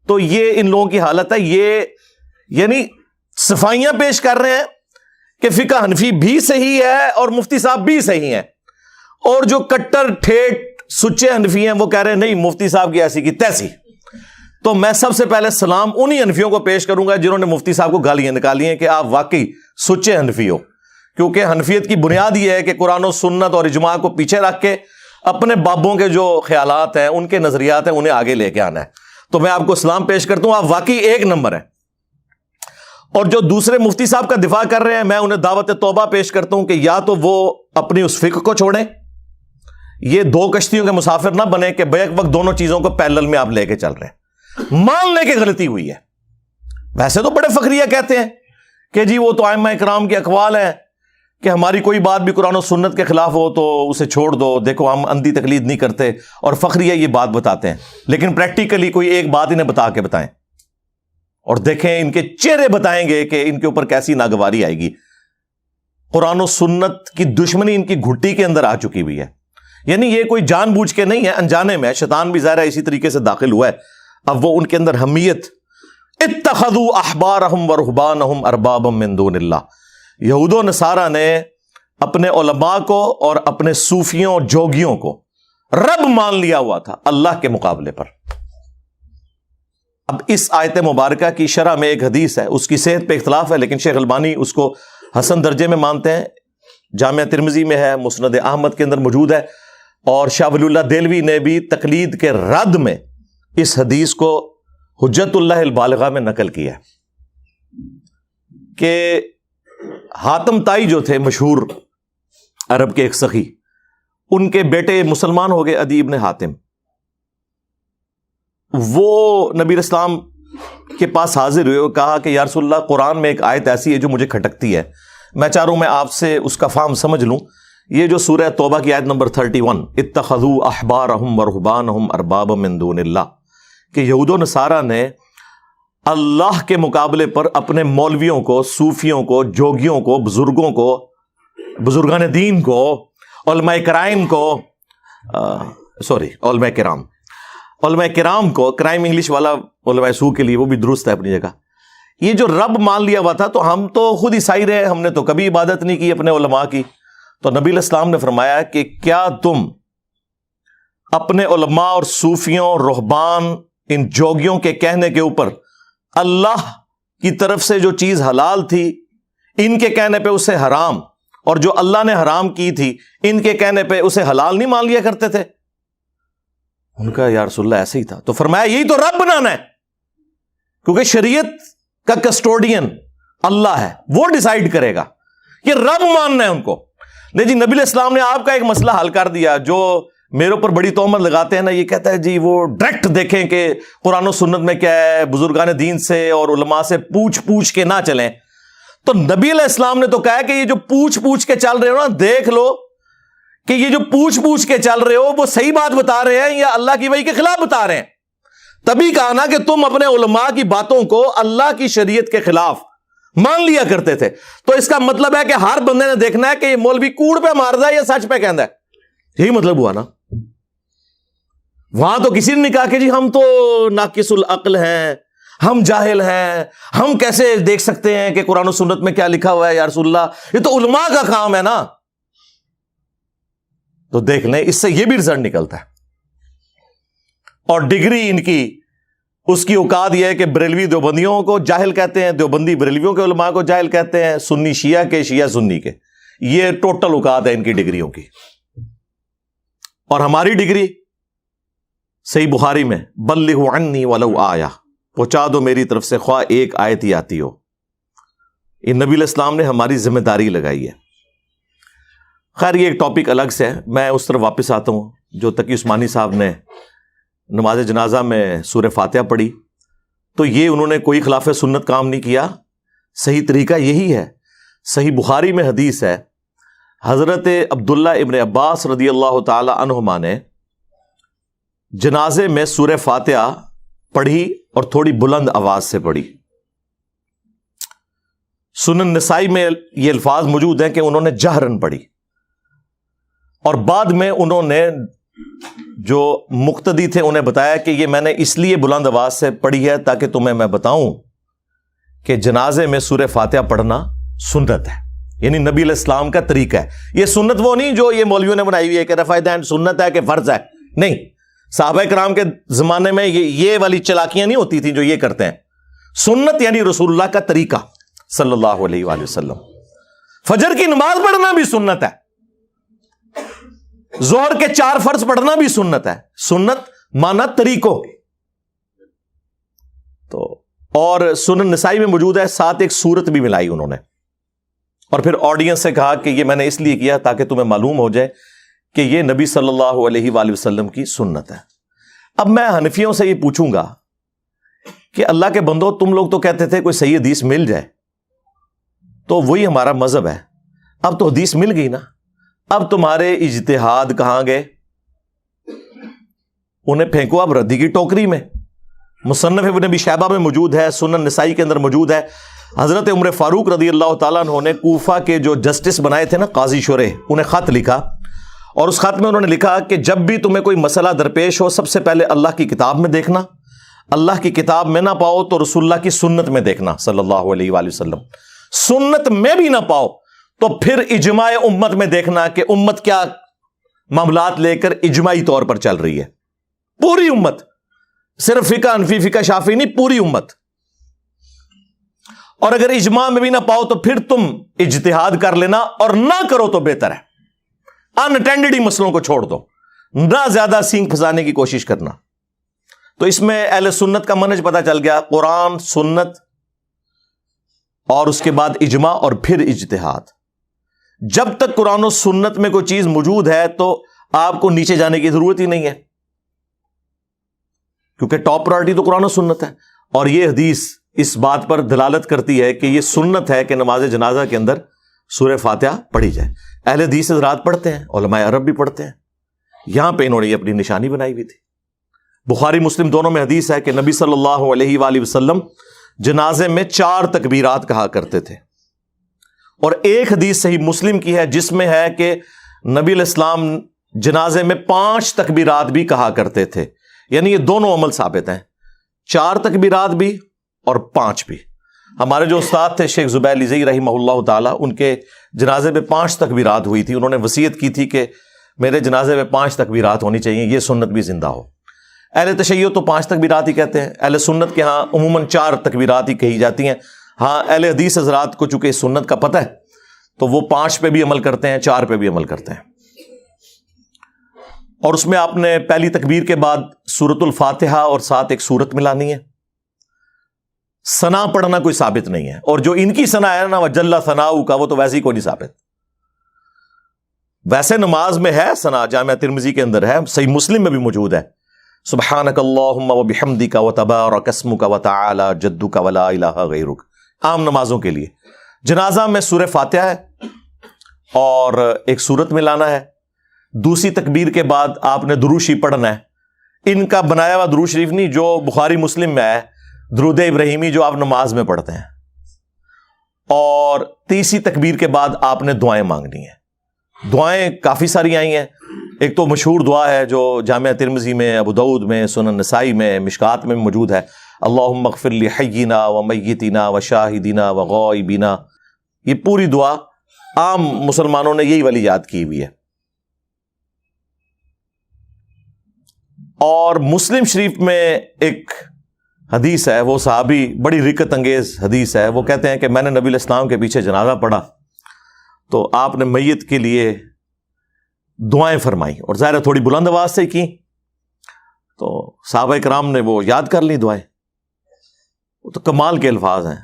تو یہ ان لوگوں کی حالت ہے. یہ یعنی صفائیاں پیش کر رہے ہیں کہ فقہ حنفی بھی صحیح ہے اور مفتی صاحب بھی صحیح ہیں, اور جو کٹر ٹھیٹ سچے حنفی ہیں وہ کہہ رہے ہیں نہیں مفتی صاحب کی ایسی کی تیسی. تو میں سب سے پہلے سلام انہی حنفیوں کو پیش کروں گا جنہوں نے مفتی صاحب کو گالیاں نکالی ہیں کہ آپ واقعی سچے حنفی ہو, کیونکہ حنفیت کی بنیاد یہ ہے کہ قرآن و سنت اور اجماع کو پیچھے رکھ کے اپنے بابوں کے جو خیالات ہیں, ان کے نظریات ہیں, انہیں آگے لے کے آنا ہے. تو میں آپ کو سلام پیش کرتا ہوں, آپ واقعی ایک نمبر ہیں. اور جو دوسرے مفتی صاحب کا دفاع کر رہے ہیں, میں انہیں دعوت توبہ پیش کرتا ہوں کہ یا تو وہ اپنی اس فکر کو چھوڑیں, یہ دو کشتیوں کے مسافر نہ بنے کہ بیک وقت دونوں چیزوں کو پیرلل میں آپ لے کے چل رہے ہیں. مان لے کے غلطی ہوئی ہے. ویسے تو بڑے فخریہ کہتے ہیں کہ جی وہ تو ائمہ کرام کے اقوال ہیں کہ ہماری کوئی بات بھی قرآن و سنت کے خلاف ہو تو اسے چھوڑ دو, دیکھو ہم اندھی تقلید نہیں کرتے, اور فخریہ یہ بات بتاتے ہیں. لیکن پریکٹیکلی کوئی ایک بات انہیں بتا کے بتائیں اور دیکھیں ان کے چہرے بتائیں گے کہ ان کے اوپر کیسی ناگواری آئے گی. قرآن و سنت کی دشمنی ان کی گھٹی کے اندر آ چکی ہوئی ہے. یعنی یہ کوئی جان بوجھ کے نہیں ہے, انجانے میں. شیطان بھی ظاہر ہے اسی طریقے سے داخل ہوا ہے. اب وہ ان کے اندر حمیت, اتخذوا احبارہم ورہبانہم اربابا من دون اللہ, یہود و نصارہ نے اپنے علماء کو اور اپنے صوفیوں اور جوگیوں کو رب مان لیا ہوا تھا اللہ کے مقابلے پر. اب اس آیت مبارکہ کی شرح میں ایک حدیث ہے, اس کی صحت پہ اختلاف ہے, لیکن شیخ البانی اس کو حسن درجے میں مانتے ہیں. جامعہ ترمذی میں ہے, مسند احمد کے اندر موجود ہے, اور شاہ ولی اللہ دہلوی نے بھی تقلید کے رد میں اس حدیث کو حجت اللہ البالغہ میں نقل کیا ہے کہ حاتم طائی جو تھے مشہور عرب کے ایک سخی, ان کے بیٹے مسلمان ہو گئے, عدی ابن حاتم. وہ نبی اسلام کے پاس حاضر ہوئے اور کہا کہ یا رسول اللہ قرآن میں ایک آیت ایسی ہے جو مجھے کھٹکتی ہے, میں چاہ رہا ہوں میں آپ سے اس کا فہم سمجھ لوں. یہ جو سورہ توبہ کی آیت نمبر 31, اتخذوا احبارہم ورہبانہم اربابا من دون اللہ, کہ یہود و نصارہ نے اللہ کے مقابلے پر اپنے مولویوں کو, صوفیوں کو, جوگیوں کو, بزرگوں کو, بزرگان دین کو, علماء کرائم کو, علماء کرام کو, کرائم انگلش والا علماء سو کے لیے وہ بھی درست ہے اپنی جگہ, یہ جو رب مان لیا ہوا تھا. تو ہم تو خود عیسائی رہے, ہم نے تو کبھی عبادت نہیں کی اپنے علماء کی. تو نبی علیہ السلام نے فرمایا کہ کیا تم اپنے علماء اور صوفیوں, رہبان, ان جوگیوں کے کہنے کے اوپر اللہ کی طرف سے جو چیز حلال تھی ان کے کہنے پہ اسے حرام, اور جو اللہ نے حرام کی تھی ان کے کہنے پہ اسے حلال نہیں مان لیا کرتے تھے؟ ان کا یا رسول اللہ ایسے ہی تھا. تو فرمایا یہی تو رب بنانا ہے, کیونکہ شریعت کا کسٹوڈین اللہ ہے, وہ ڈیسائیڈ کرے گا, یہ رب ماننا ہے ان کو. نہیں جی, نبی علیہ السلام نے آپ کا ایک مسئلہ حل کر دیا. جو میرے اوپر بڑی تہمت لگاتے ہیں نا, یہ کہتا ہے جی وہ ڈائریکٹ دیکھیں کہ قرآن و سنت میں کیا ہے, بزرگان دین سے اور علماء سے پوچھ کے نہ چلیں. تو نبی علیہ السلام نے تو کہا کہ یہ جو پوچھ کے چل رہے ہو نا, دیکھ لو کہ یہ جو پوچھ کے چل رہے ہو وہ صحیح بات بتا رہے ہیں یا اللہ کی وحی کے خلاف بتا رہے ہیں. تبھی کہا نا کہ تم اپنے علماء کی باتوں کو اللہ کی شریعت کے خلاف مان لیا کرتے تھے. تو اس کا مطلب ہے کہ ہر بندے نے دیکھنا ہے کہ یہ مولوی کوڑ پہ مار رہا ہے یا سچ پہ کہندا ہے. یہی مطلب ہوا نا. وہاں تو کسی نے نہیں کہا کہ جی ہم تو ناقص العقل ہیں, ہم جاہل ہیں, ہم کیسے دیکھ سکتے ہیں کہ قرآن و سنت میں کیا لکھا ہوا ہے یا رسول اللہ, یہ تو علماء کا کام ہے نا. تو دیکھ لیں, اس سے یہ بھی رزلٹ نکلتا ہے. اور ڈگری ان کی, اس کی اوقات یہ ہے کہ بریلوی دیوبندیوں کو جاہل کہتے ہیں, دیوبندی بریلویوں کے علماء کو جاہل کہتے ہیں, سنی شیعہ کے, شیعہ سنی کے. یہ ٹوٹل اوقات ہے ان کی ڈگریوں کی. اور ہماری ڈگری صحیح بخاری میں بلغ عنی ولو آیا، پہنچا دو میری طرف سے خواہ ایک آیت ہی آتی ہو. یہ نبی علیہ السلام نے ہماری ذمہ داری لگائی ہے. خیر یہ ایک ٹاپک الگ سے ہے، میں اس طرف واپس آتا ہوں. جو تقی عثمانی صاحب نے نماز جنازہ میں سورہ فاتحہ پڑھی تو یہ انہوں نے کوئی خلاف سنت کام نہیں کیا، صحیح طریقہ یہی ہے. صحیح بخاری میں حدیث ہے، حضرت عبداللہ ابن عباس رضی اللہ تعالی عنہما نے جنازے میں سورہ فاتحہ پڑھی اور تھوڑی بلند آواز سے پڑھی. سنن نسائی میں یہ الفاظ موجود ہیں کہ انہوں نے جہرن پڑھی، اور بعد میں انہوں نے جو مقتدی تھے انہیں بتایا کہ یہ میں نے اس لیے بلند آواز سے پڑھی ہے تاکہ تمہیں میں بتاؤں کہ جنازے میں سورہ فاتحہ پڑھنا سنت ہے، یعنی نبی علیہ السلام کا طریقہ ہے. یہ سنت وہ نہیں جو یہ مولویوں نے بنائی ہوئی ہے کہ رفع دین سنت ہے کہ فرض ہے، نہیں. صحابہ کرام کے زمانے میں یہ والی چلاکیاں نہیں ہوتی تھیں جو یہ کرتے ہیں. سنت یعنی رسول اللہ کا طریقہ صلی اللہ علیہ وآلہ وسلم. فجر کی نماز پڑھنا بھی سنت ہے، ظہر کے 4 فرض پڑھنا بھی سنت ہے. سنت مانا طریقوں. تو اور سنن نسائی میں موجود ہے، ساتھ ایک سورت بھی ملائی انہوں نے، اور پھر آڈینس سے کہا کہ یہ میں نے اس لیے کیا تاکہ تمہیں معلوم ہو جائے کہ یہ نبی صلی اللہ علیہ وآلہ وسلم کی سنت ہے. اب میں حنفیوں سے یہ پوچھوں گا کہ اللہ کے بندو، تم لوگ تو کہتے تھے کوئی صحیح حدیث مل جائے تو وہی ہمارا مذہب ہے. اب تو حدیث مل گئی نا، اب تمہارے اجتہاد کہاں گئے؟ انہیں پھینکو اب ردی کی ٹوکری میں. مصنف ابن ابی شیبہ میں موجود ہے، سنن نسائی کے اندر موجود ہے. حضرت عمر فاروق رضی اللہ تعالیٰ عنہ نے کوفہ کے جو جسٹس بنائے تھے نا، قاضی شرح، انہیں خط لکھا، اور اس خط میں انہوں نے لکھا کہ جب بھی تمہیں کوئی مسئلہ درپیش ہو، سب سے پہلے اللہ کی کتاب میں دیکھنا، اللہ کی کتاب میں نہ پاؤ تو رسول اللہ کی سنت میں دیکھنا صلی اللہ علیہ وآلہ وسلم. سنت میں بھی نہ پاؤ تو پھر اجماع امت میں دیکھنا کہ امت کیا معاملات لے کر اجماعی طور پر چل رہی ہے. پوری امت، صرف فقہ حنفی فقہ شافعی نہیں، پوری امت. اور اگر اجماع میں بھی نہ پاؤ تو پھر تم اجتہاد کر لینا، اور نہ کرو تو بہتر ہے. انٹینڈڈ ہی مسئلوں کو چھوڑ دو، نہ زیادہ سینگ پھنسانے کی کوشش کرنا. تو اس میں اہل سنت کا منہج پتہ چل گیا، قرآن، سنت، اور اس کے بعد اجماع اور پھر اجتہاد. جب تک قرآن و سنت میں کوئی چیز موجود ہے تو آپ کو نیچے جانے کی ضرورت ہی نہیں ہے، کیونکہ ٹاپ پرائرٹی تو قرآن و سنت ہے. اور یہ حدیث اس بات پر دلالت کرتی ہے کہ یہ سنت ہے کہ نماز جنازہ کے اندر سورہ فاتحہ پڑھی جائے. اہل حدیث حضرات پڑھتے ہیں، علماء عرب بھی پڑھتے ہیں. یہاں پہ انہوں نے اپنی نشانی بنائی ہوئی تھی. بخاری مسلم دونوں میں حدیث ہے کہ نبی صلی اللہ علیہ وآلہ وسلم جنازے میں 4 تکبیرات کہا کرتے تھے. اور ایک حدیث صحیح مسلم کی ہے جس میں ہے کہ نبی علیہ السلام جنازے میں 5 تکبیرات بھی کہا کرتے تھے. یعنی یہ دونوں عمل ثابت ہیں، 4 تکبیرات بھی اور 5 بھی. ہمارے جو استاد تھے شیخ زبیر لیزئی رحمہ اللہ تعالیٰ، ان کے جنازے میں 5 تکبیرات ہوئی تھی. انہوں نے وصیت کی تھی کہ میرے جنازے میں 5 تکبیرات ہونی چاہیے، یہ سنت بھی زندہ ہو. اہل تشیع تو 5 تکبیرات ہی کہتے ہیں، اہل سنت کے ہاں عموماً 4 تکبیرات ہی کہی جاتی ہیں. ہاں اہل حدیث حضرات کو چونکہ سنت کا پتہ ہے تو وہ 5 پہ بھی عمل کرتے ہیں، 4 پہ بھی عمل کرتے ہیں. اور اس میں آپ نے پہلی تکبیر کے بعد سورۃ الفاتحہ اور ساتھ ایک سورت ملانی ہے. ثنا پڑھنا کوئی ثابت نہیں ہے، اور جو ان کی ثنا ہے نا وجل ثناؤ کا، وہ تو ویسے ہی کوئی نہیں ثابت. ویسے نماز میں ہے ثنا، جامعہ ترمذی کے اندر ہے، صحیح مسلم میں بھی موجود ہے، سبحانک اللہم وبحمدک وتبارک اسمک وتعالی جدک ولا الہ غیرک، عام نمازوں کے لیے. جنازہ میں سورہ فاتحہ ہے اور ایک سورت ملانا ہے. دوسری تکبیر کے بعد آپ نے درود شریف پڑھنا ہے. ان کا بنایا ہوا درود شریف نہیں، جو بخاری مسلم میں ہے، درود ابراہیمی جو آپ نماز میں پڑھتے ہیں. اور تیسری تکبیر کے بعد آپ نے دعائیں مانگنی ہیں. دعائیں کافی ساری آئی ہیں. ایک تو مشہور دعا ہے جو جامعہ ترمذی میں، ابو داؤد میں، سنن نسائی میں، مشکات میں موجود ہے، اللہم اغفر لحینا ومیتنا وشاہدنا وغائبنا. یہ پوری دعا عام مسلمانوں نے یہی والی یاد کی ہوئی ہے. اور مسلم شریف میں ایک حدیث ہے، وہ صحابی بڑی رکت انگیز حدیث ہے. وہ کہتے ہیں کہ میں نے نبی علیہ السلام کے پیچھے جنازہ پڑھا تو آپ نے میت کے لیے دعائیں فرمائی، اور ظاہر تھوڑی بلند آواز سے کی. تو صحابہ کرام نے وہ یاد کر لی دعائیں. وہ تو کمال کے الفاظ ہیں.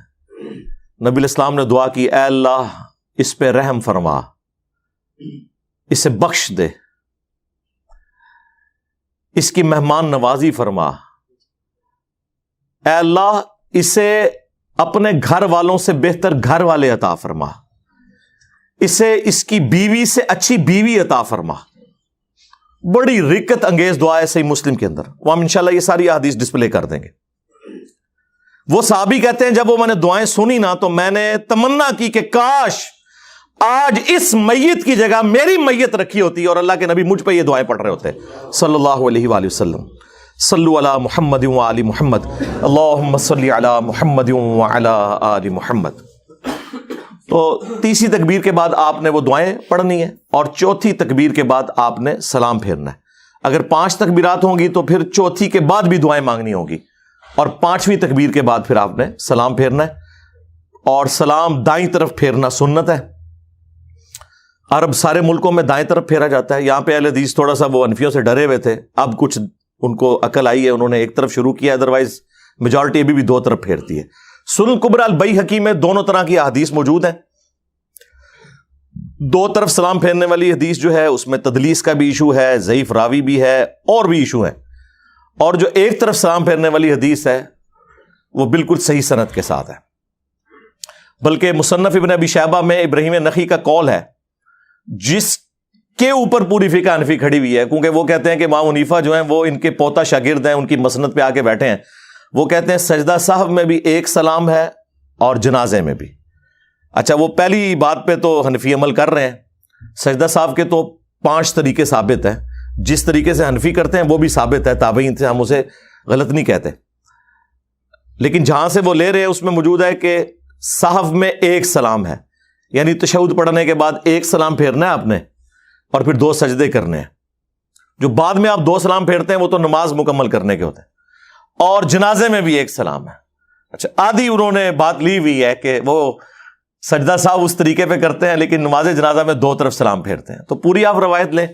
نبی علیہ السلام نے دعا کی, اے اللہ اس پہ رحم فرما, اسے بخش دے, اس کی مہمان نوازی فرما, اے اللہ اسے اپنے گھر والوں سے بہتر گھر والے عطا فرما, اسے اس کی بیوی سے اچھی بیوی عطا فرما. بڑی رکت انگیز دعا ہے صحیح مسلم کے اندر, وہ ہم انشاءاللہ یہ ساری احادیث ڈسپلے کر دیں گے. وہ صحابی کہتے ہیں جب وہ میں نے دعائیں سنی نا تو میں نے تمنا کی کہ کاش آج اس میت کی جگہ میری میت رکھی ہوتی اور اللہ کے نبی مجھ پہ یہ دعائیں پڑھ رہے ہوتے صلی اللہ علیہ وآلہ وسلم. صلو علی محمد وآل محمد, اللہم صلی علی محمد وعلی آل محمد. تو تیسری تکبیر کے بعد آپ نے وہ دعائیں پڑھنی ہے, اور چوتھی تکبیر کے بعد آپ نے سلام پھیرنا ہے. اگر 5 تکبیرات ہوں گی تو پھر چوتھی کے بعد بھی دعائیں مانگنی ہوگی, اور 5ویں تکبیر کے بعد پھر آپ نے سلام پھیرنا ہے. اور سلام دائیں طرف پھیرنا سنت ہے. عرب سارے ملکوں میں دائیں طرف پھیرا جاتا ہے. یہاں پہ اہل حدیث تھوڑا سا وہ انفیوں سے ڈرے ہوئے تھے, اب کچھ ان کو عقل آئی ہے, انہوں نے ایک طرف شروع کیا, ادروائز میجورٹی ابھی بھی 2 طرف پھیرتی ہے. سنن کبری البیہقی میں دونوں طرح کی احادیث موجود ہیں. 2 طرف سلام پھیرنے والی حدیث جو ہے اس میں تدلیس کا بھی ایشو ہے, ضعیف راوی بھی ہے, اور بھی ایشو ہے. اور جو ایک طرف سلام پھیرنے والی حدیث ہے وہ بالکل صحیح سند کے ساتھ ہے. بلکہ مصنف ابن ابی شیبہ میں ابراہیم نخعی کا قول ہے جس کے اوپر پوری فقہ حنفی کھڑی ہوئی ہے, کیونکہ وہ کہتے ہیں کہ امام حنیفہ جو ہیں وہ ان کے پوتا شاگرد ہیں, ان کی مسند پہ آ کے بیٹھے ہیں. وہ کہتے ہیں سجدہ سہو میں بھی ایک سلام ہے اور جنازے میں بھی. اچھا, وہ پہلی بات پہ تو حنفی عمل کر رہے ہیں. سجدہ سہو کے تو 5 طریقے ثابت ہیں, جس طریقے سے حنفی کرتے ہیں وہ بھی ثابت ہے, تابعین سے ہم اسے غلط نہیں کہتے. لیکن جہاں سے وہ لے رہے ہیں اس میں موجود ہے کہ سہو میں ایک سلام ہے, یعنی تشہد پڑھنے کے بعد ایک سلام پھیرنا ہے آپ نے, اور پھر 2 سجدے کرنے ہیں. جو بعد میں آپ 2 سلام پھیرتے ہیں وہ تو نماز مکمل کرنے کے ہوتے ہیں. اور جنازے میں بھی ایک سلام ہے. اچھا, آدھی انہوں نے بات لی ہوئی ہے کہ وہ سجدہ صاحب اس طریقے پہ کرتے ہیں لیکن نماز جنازہ میں 2 طرف سلام پھیرتے ہیں. تو پوری آپ روایت لیں,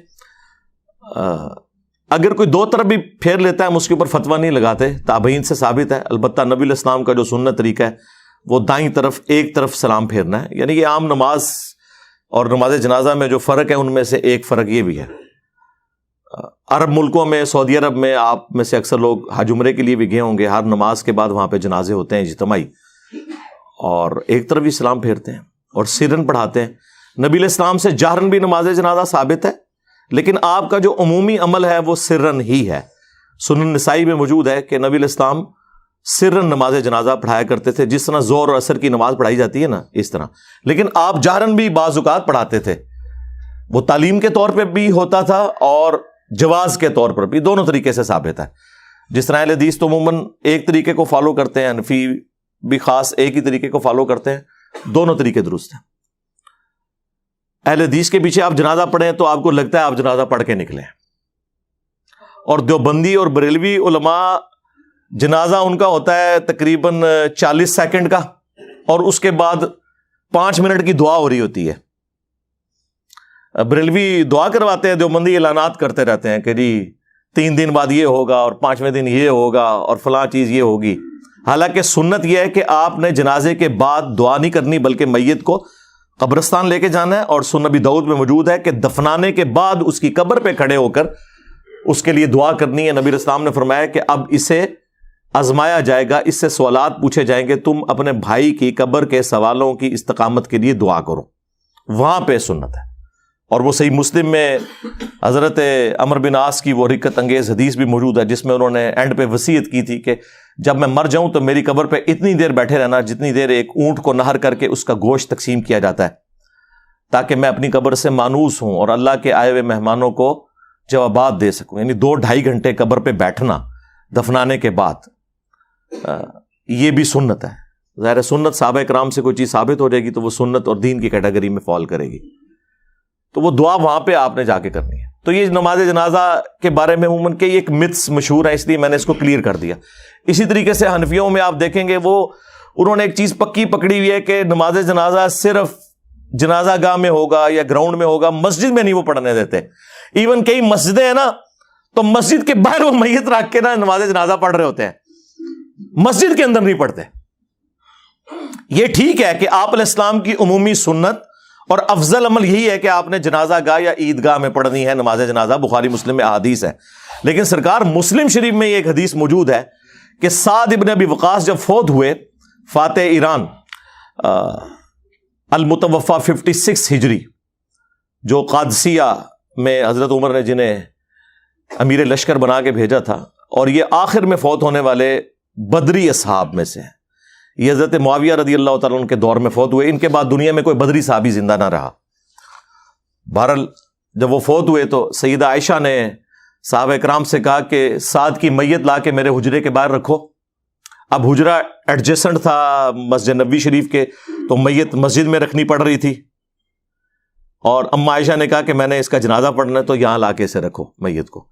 اگر کوئی 2 طرف بھی پھیر لیتا ہے ہم اس کے اوپر فتویٰ نہیں لگاتے, تابعین سے ثابت ہے. البتہ نبی علیہ السلام کا جو سنت طریقہ ہے وہ دائیں طرف ایک طرف سلام پھیرنا ہے. یعنی کہ عام نماز اور نماز جنازہ میں جو فرق ہے ان میں سے ایک فرق یہ بھی ہے. عرب ملکوں میں, سعودی عرب میں آپ میں سے اکثر لوگ حج عمرے کے لیے بھی گئے ہوں گے, ہر نماز کے بعد وہاں پہ جنازے ہوتے ہیں اجتماعی, اور ایک طرف ہی سلام پھیرتے ہیں اور سرن پڑھاتے ہیں. نبی علیہ السلام سے جہرن بھی نماز جنازہ ثابت ہے, لیکن آپ کا جو عمومی عمل ہے وہ سرن ہی ہے. سنن نسائی میں موجود ہے کہ نبی علیہ السلام سرن نماز جنازہ پڑھایا کرتے تھے, جس طرح زور اور عصر کی نماز پڑھائی جاتی ہے نا اس طرح. لیکن آپ جہرن بھی بعض اوقات پڑھاتے تھے. وہ تعلیم کے طور پہ بھی ہوتا تھا اور جواز کے طور پر بھی, دونوں طریقے سے ثابت ہے. جس طرح اہل حدیث تو عموماً ایک طریقے کو فالو کرتے ہیں, حنفی بھی خاص ایک ہی طریقے کو فالو کرتے ہیں, دونوں طریقے درست ہیں. اہل حدیث کے پیچھے آپ جنازہ پڑھیں تو آپ کو لگتا ہے آپ جنازہ پڑھ کے نکلیں, اور دیوبندی اور بریلوی علماء جنازہ ان کا ہوتا ہے تقریباً 40 سیکنڈ کا, اور اس کے بعد 5 منٹ کی دعا ہو رہی ہوتی ہے. بریلوی دعا کرواتے ہیں, دیوبندی اعلانات کرتے رہتے ہیں کہ جی 3 دن بعد یہ ہوگا اور 5ویں دن یہ ہوگا اور فلاں چیز یہ ہوگی. حالانکہ سنت یہ ہے کہ آپ نے جنازے کے بعد دعا نہیں کرنی بلکہ میت کو قبرستان لے کے جانا ہے. اور سنن ابی داؤد میں موجود ہے کہ دفنانے کے بعد اس کی قبر پہ کھڑے ہو کر اس کے لیے دعا کرنی ہے. نبی علیہ السلام نے فرمایا کہ اب اسے آزمایا جائے گا, اس سے سوالات پوچھے جائیں گے, تم اپنے بھائی کی قبر کے سوالوں کی استقامت کے لیے دعا کرو. وہاں پہ سنت ہے. اور وہ صحیح مسلم میں حضرت عمر بن عاص کی وہ رکت انگیز حدیث بھی موجود ہے جس میں انہوں نے اینڈ پہ وصیت کی تھی کہ جب میں مر جاؤں تو میری قبر پہ اتنی دیر بیٹھے رہنا جتنی دیر ایک اونٹ کو نہر کر کے اس کا گوشت تقسیم کیا جاتا ہے, تاکہ میں اپنی قبر سے مانوس ہوں اور اللہ کے آئے ہوئے مہمانوں کو جوابات دے سکوں. یعنی 2-2.5 گھنٹے قبر پہ بیٹھنا دفنانے کے بعد, یہ بھی سنت ہے. ظاہر سنت صحابہ کرام سے کوئی چیز ثابت ہو جائے گی تو وہ سنت اور دین کی کیٹیگری میں فال کرے گی. تو وہ دعا وہاں پہ آپ نے جا کے کرنی ہے. تو یہ نماز جنازہ کے بارے میں عموماً کہ یہ ایک متس مشہور ہے, اس لیے میں نے اس کو کلیئر کر دیا. اسی طریقے سے حنفیوں میں آپ دیکھیں گے وہ انہوں نے ایک چیز پکی پکڑی ہوئی ہے کہ نماز جنازہ صرف جنازہ گاہ میں ہوگا یا گراؤنڈ میں ہوگا, مسجد میں نہیں وہ پڑھنے دیتے. ایون کئی مسجدیں ہیں نا تو مسجد کے باہر وہ میت رکھ کے نا نماز جنازہ پڑھ رہے ہوتے ہیں, مسجد کے اندر نہیں پڑھتے. یہ ٹھیک ہے کہ آپ علیہ السلام کی عمومی سنت اور افضل عمل یہی ہے کہ آپ نے جنازہ گاہ یا عیدگاہ میں پڑھنی ہے نماز جنازہ, بخاری مسلم میں احادیث ہے. لیکن سرکار مسلم شریف میں یہ ایک حدیث موجود ہے کہ سعد ابن ابی وقاص جب فوت ہوئے, فاتح ایران المتوفا 56 ہجری, جو قادسیہ میں حضرت عمر نے جنہیں امیر لشکر بنا کے بھیجا تھا, اور یہ آخر میں فوت ہونے والے بدری اصحاب میں سے ہیں. یہ حضرت معاویہ رضی اللہ تعالیٰ عنہ کے دور میں فوت ہوئے, ان کے بعد دنیا میں کوئی بدری صحابی زندہ نہ رہا. بہرحال جب وہ فوت ہوئے تو سیدہ عائشہ نے صحابہ کرام سے کہا کہ سعد کی میت لا کے میرے حجرے کے باہر رکھو. اب حجرہ ایڈجسنٹ تھا مسجد نبوی شریف کے, تو میت مسجد میں رکھنی پڑ رہی تھی, اور اما عائشہ نے کہا کہ میں نے اس کا جنازہ پڑھنا ہے تو یہاں لا کے اسے رکھو میت کو.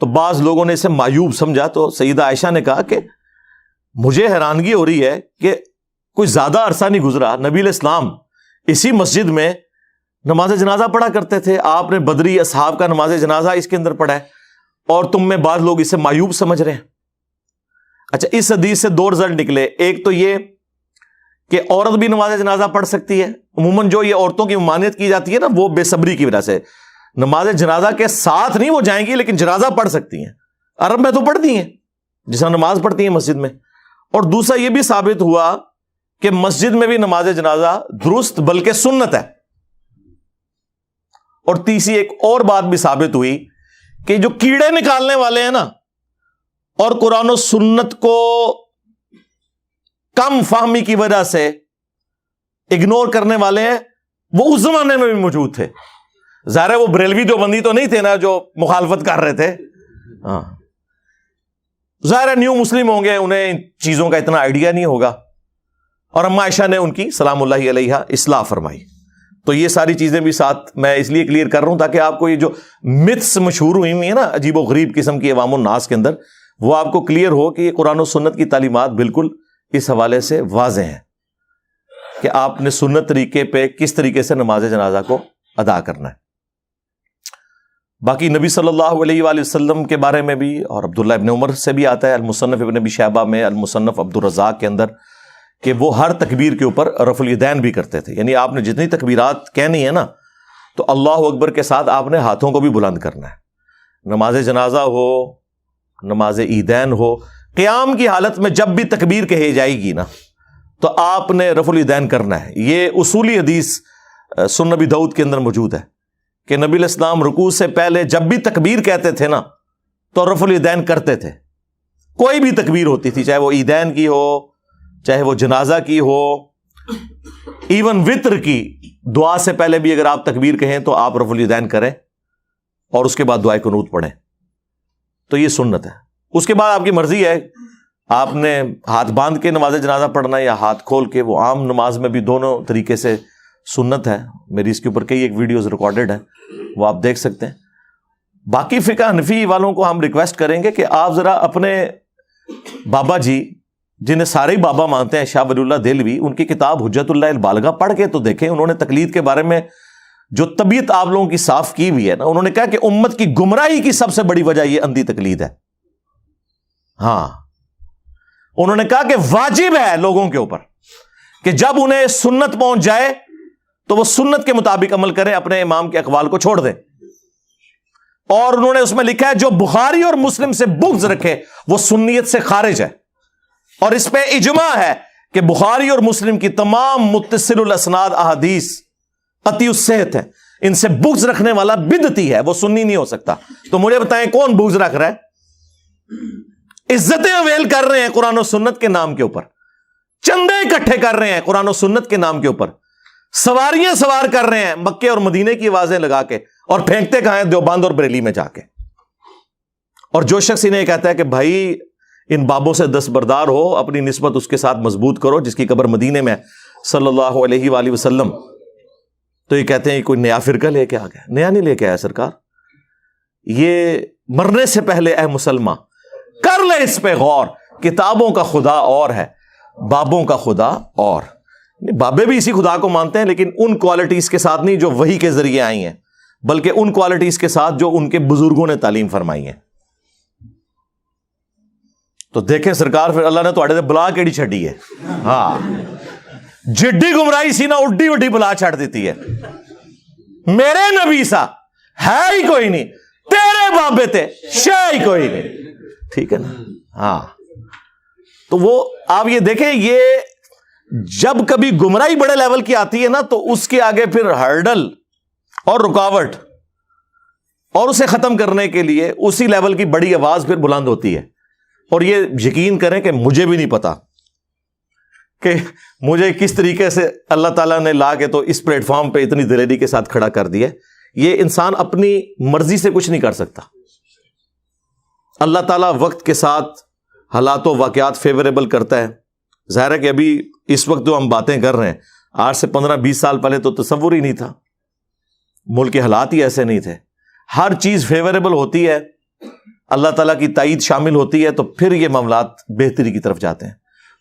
تو بعض لوگوں نے اسے معیوب سمجھا, تو سیدہ عائشہ نے کہا کہ مجھے حیرانگی ہو رہی ہے کہ کوئی زیادہ عرصہ نہیں گزرا, نبی علیہ السلام اسی مسجد میں نماز جنازہ پڑھا کرتے تھے, آپ نے بدری اصحاب کا نماز جنازہ اس کے اندر پڑھا ہے, اور تم میں بعض لوگ اسے معیوب سمجھ رہے ہیں. اچھا, اس حدیث سے دو رزلٹ نکلے. ایک تو یہ کہ عورت بھی نماز جنازہ پڑھ سکتی ہے. عموماً جو یہ عورتوں کی ممانعت کی جاتی ہے نا, وہ بے صبری کی وجہ سے. نماز جنازہ کے ساتھ نہیں وہ جائیں گی, لیکن جنازہ پڑھ سکتی ہیں. عرب میں تو پڑھتی ہیں جس طرح نماز پڑھتی ہیں مسجد میں. اور دوسرا یہ بھی ثابت ہوا کہ مسجد میں بھی نماز جنازہ درست بلکہ سنت ہے. اور تیسری ایک اور بات بھی ثابت ہوئی کہ جو کیڑے نکالنے والے ہیں نا, اور قرآن و سنت کو کم فہمی کی وجہ سے اگنور کرنے والے ہیں, وہ اس زمانے میں بھی موجود تھے. ظاہر ہے وہ بریلوی دیوبندی تو نہیں تھے نا جو مخالفت کر رہے تھے. ہاں, ظاہر ہے نیو مسلم ہوں گے, انہیں ان چیزوں کا اتنا آئیڈیا نہیں ہوگا. اور اما عائشہ نے ان کی سلام اللہ علیہا اصلاح فرمائی. تو یہ ساری چیزیں بھی ساتھ میں اس لیے کلیئر کر رہا ہوں تاکہ آپ کو یہ جو متس مشہور ہوئی ہیں نا عجیب و غریب قسم کی عوام الناس کے اندر, وہ آپ کو کلیئر ہو کہ یہ قرآن و سنت کی تعلیمات بالکل اس حوالے سے واضح ہیں کہ آپ نے سنت طریقے پہ کس طریقے سے نماز جنازہ کو ادا کرنا ہے. باقی نبی صلی اللہ علیہ وآلہ وسلم کے بارے میں بھی, اور عبداللہ ابن عمر سے بھی آتا ہے المصنف ابن ابی شیبہ میں, المصنف عبد الرزاق کے اندر, کہ وہ ہر تکبیر کے اوپر رفع الیدین بھی کرتے تھے. یعنی آپ نے جتنی تکبیرات کہنی ہے نا, تو اللہ اکبر کے ساتھ آپ نے ہاتھوں کو بھی بلند کرنا ہے. نماز جنازہ ہو, نماز عیدین ہو, قیام کی حالت میں جب بھی تکبیر کہی جائے گی نا, تو آپ نے رفع الیدین کرنا ہے. یہ اصولی حدیث سنن نبی داؤد کے اندر موجود ہے کہ نبی علیہ السلام رکوع سے پہلے جب بھی تکبیر کہتے تھے نا, تو رفع الیدین کرتے تھے. کوئی بھی تکبیر ہوتی تھی, چاہے وہ عیدین کی ہو, چاہے وہ جنازہ کی ہو, ایون وطر کی دعا سے پہلے بھی اگر آپ تکبیر کہیں تو آپ رفع الیدین کریں, اور اس کے بعد دعائے قنوت پڑھیں. تو یہ سنت ہے. اس کے بعد آپ کی مرضی ہے, آپ نے ہاتھ باندھ کے نماز جنازہ پڑھنا ہے یا ہاتھ کھول کے. وہ عام نماز میں بھی دونوں طریقے سے سنت ہے. میری اس کے اوپر کئی ایک ویڈیوز ریکارڈڈ ہیں, وہ آپ دیکھ سکتے ہیں. باقی فقہ حنفی والوں کو ہم ریکویسٹ کریں گے کہ آپ ذرا اپنے بابا جی, جنہیں سارے ہی بابا مانتے ہیں, شاہ ولی اللہ دہلوی, ان کی کتاب حجت اللہ البالغہ پڑھ کے تو دیکھیں. انہوں نے تقلید کے بارے میں جو طبیعت آپ لوگوں کی صاف کی ہوئی ہے نا, انہوں نے کہا کہ امت کی گمراہی کی سب سے بڑی وجہ یہ اندھی تقلید ہے. ہاں, انہوں نے کہا کہ واجب ہے لوگوں کے اوپر کہ جب انہیں سنت پہنچ جائے تو وہ سنت کے مطابق عمل کریں, اپنے امام کے اقوال کو چھوڑ دیں. اور انہوں نے اس میں لکھا ہے جو بخاری اور مسلم سے بغض رکھے وہ سنیت سے خارج ہے. اور اس پہ اجماع ہے کہ بخاری اور مسلم کی تمام متصل الاسناد احادیث قطعی الصحت ہیں. ان سے بغض رکھنے والا بدعتی ہے, وہ سنی نہیں ہو سکتا. تو مجھے بتائیں کون بغض رکھ رہا ہے؟ عزتیں اویل کر رہے ہیں قرآن و سنت کے نام کے اوپر, چندے اکٹھے کر رہے ہیں قرآن و سنت کے نام کے اوپر, سواریاں سوار کر رہے ہیں مکے اور مدینے کی آوازیں لگا کے, اور پھینکتے کہاں ہیں دیوبند اور بریلی میں جا کے. اور جو شخص انہیں کہتا ہے کہ بھائی ان بابوں سے دستبردار ہو, اپنی نسبت اس کے ساتھ مضبوط کرو جس کی قبر مدینے میں صلی اللہ علیہ وآلہ وسلم, تو یہ کہتے ہیں کوئی نیا فرقہ لے کے آ گیا. نیا نہیں لے کے آیا سرکار, یہ مرنے سے پہلے اے مسلمان کر لے اس پہ غور, کتابوں کا خدا اور ہے, بابوں کا خدا اور. بابے بھی اسی خدا کو مانتے ہیں, لیکن ان کوالٹیز کے ساتھ نہیں جو وحی کے ذریعے آئی ہیں, بلکہ ان کوالٹیز کے ساتھ جو ان کے بزرگوں نے تعلیم فرمائی ہیں. تو دیکھیں سرکار پھر اللہ نے تو بلا کیڑی چھڑی ہے. ہاں جڈی گمراہی سی نا اڈی وڈی بلا چھڑ دیتی ہے. میرے نبی سا ہے ہی کوئی نہیں, تیرے بابے تے شے ہی کوئی نہیں. ٹھیک ہے نا. ہاں تو وہ آپ یہ دیکھیں, یہ جب کبھی گمراہی بڑے لیول کی آتی ہے نا تو اس کے آگے پھر ہرڈل اور رکاوٹ اور اسے ختم کرنے کے لیے اسی لیول کی بڑی آواز پھر بلند ہوتی ہے. اور یہ یقین کریں کہ مجھے بھی نہیں پتا کہ مجھے کس طریقے سے اللہ تعالیٰ نے لا کے تو اس پلیٹ فارم پہ اتنی دلیری کے ساتھ کھڑا کر دیا. یہ انسان اپنی مرضی سے کچھ نہیں کر سکتا. اللہ تعالیٰ وقت کے ساتھ حالات و واقعات فیوریبل کرتا ہے. ظاہر ہے کہ ابھی اس وقت جو ہم باتیں کر رہے ہیں, آج سے 15-20 سال پہلے تو تصور ہی نہیں تھا. ملک کے حالات ہی ایسے نہیں تھے. ہر چیز فیوریبل ہوتی ہے, اللہ تعالیٰ کی تائید شامل ہوتی ہے, تو پھر یہ معاملات بہتری کی طرف جاتے ہیں.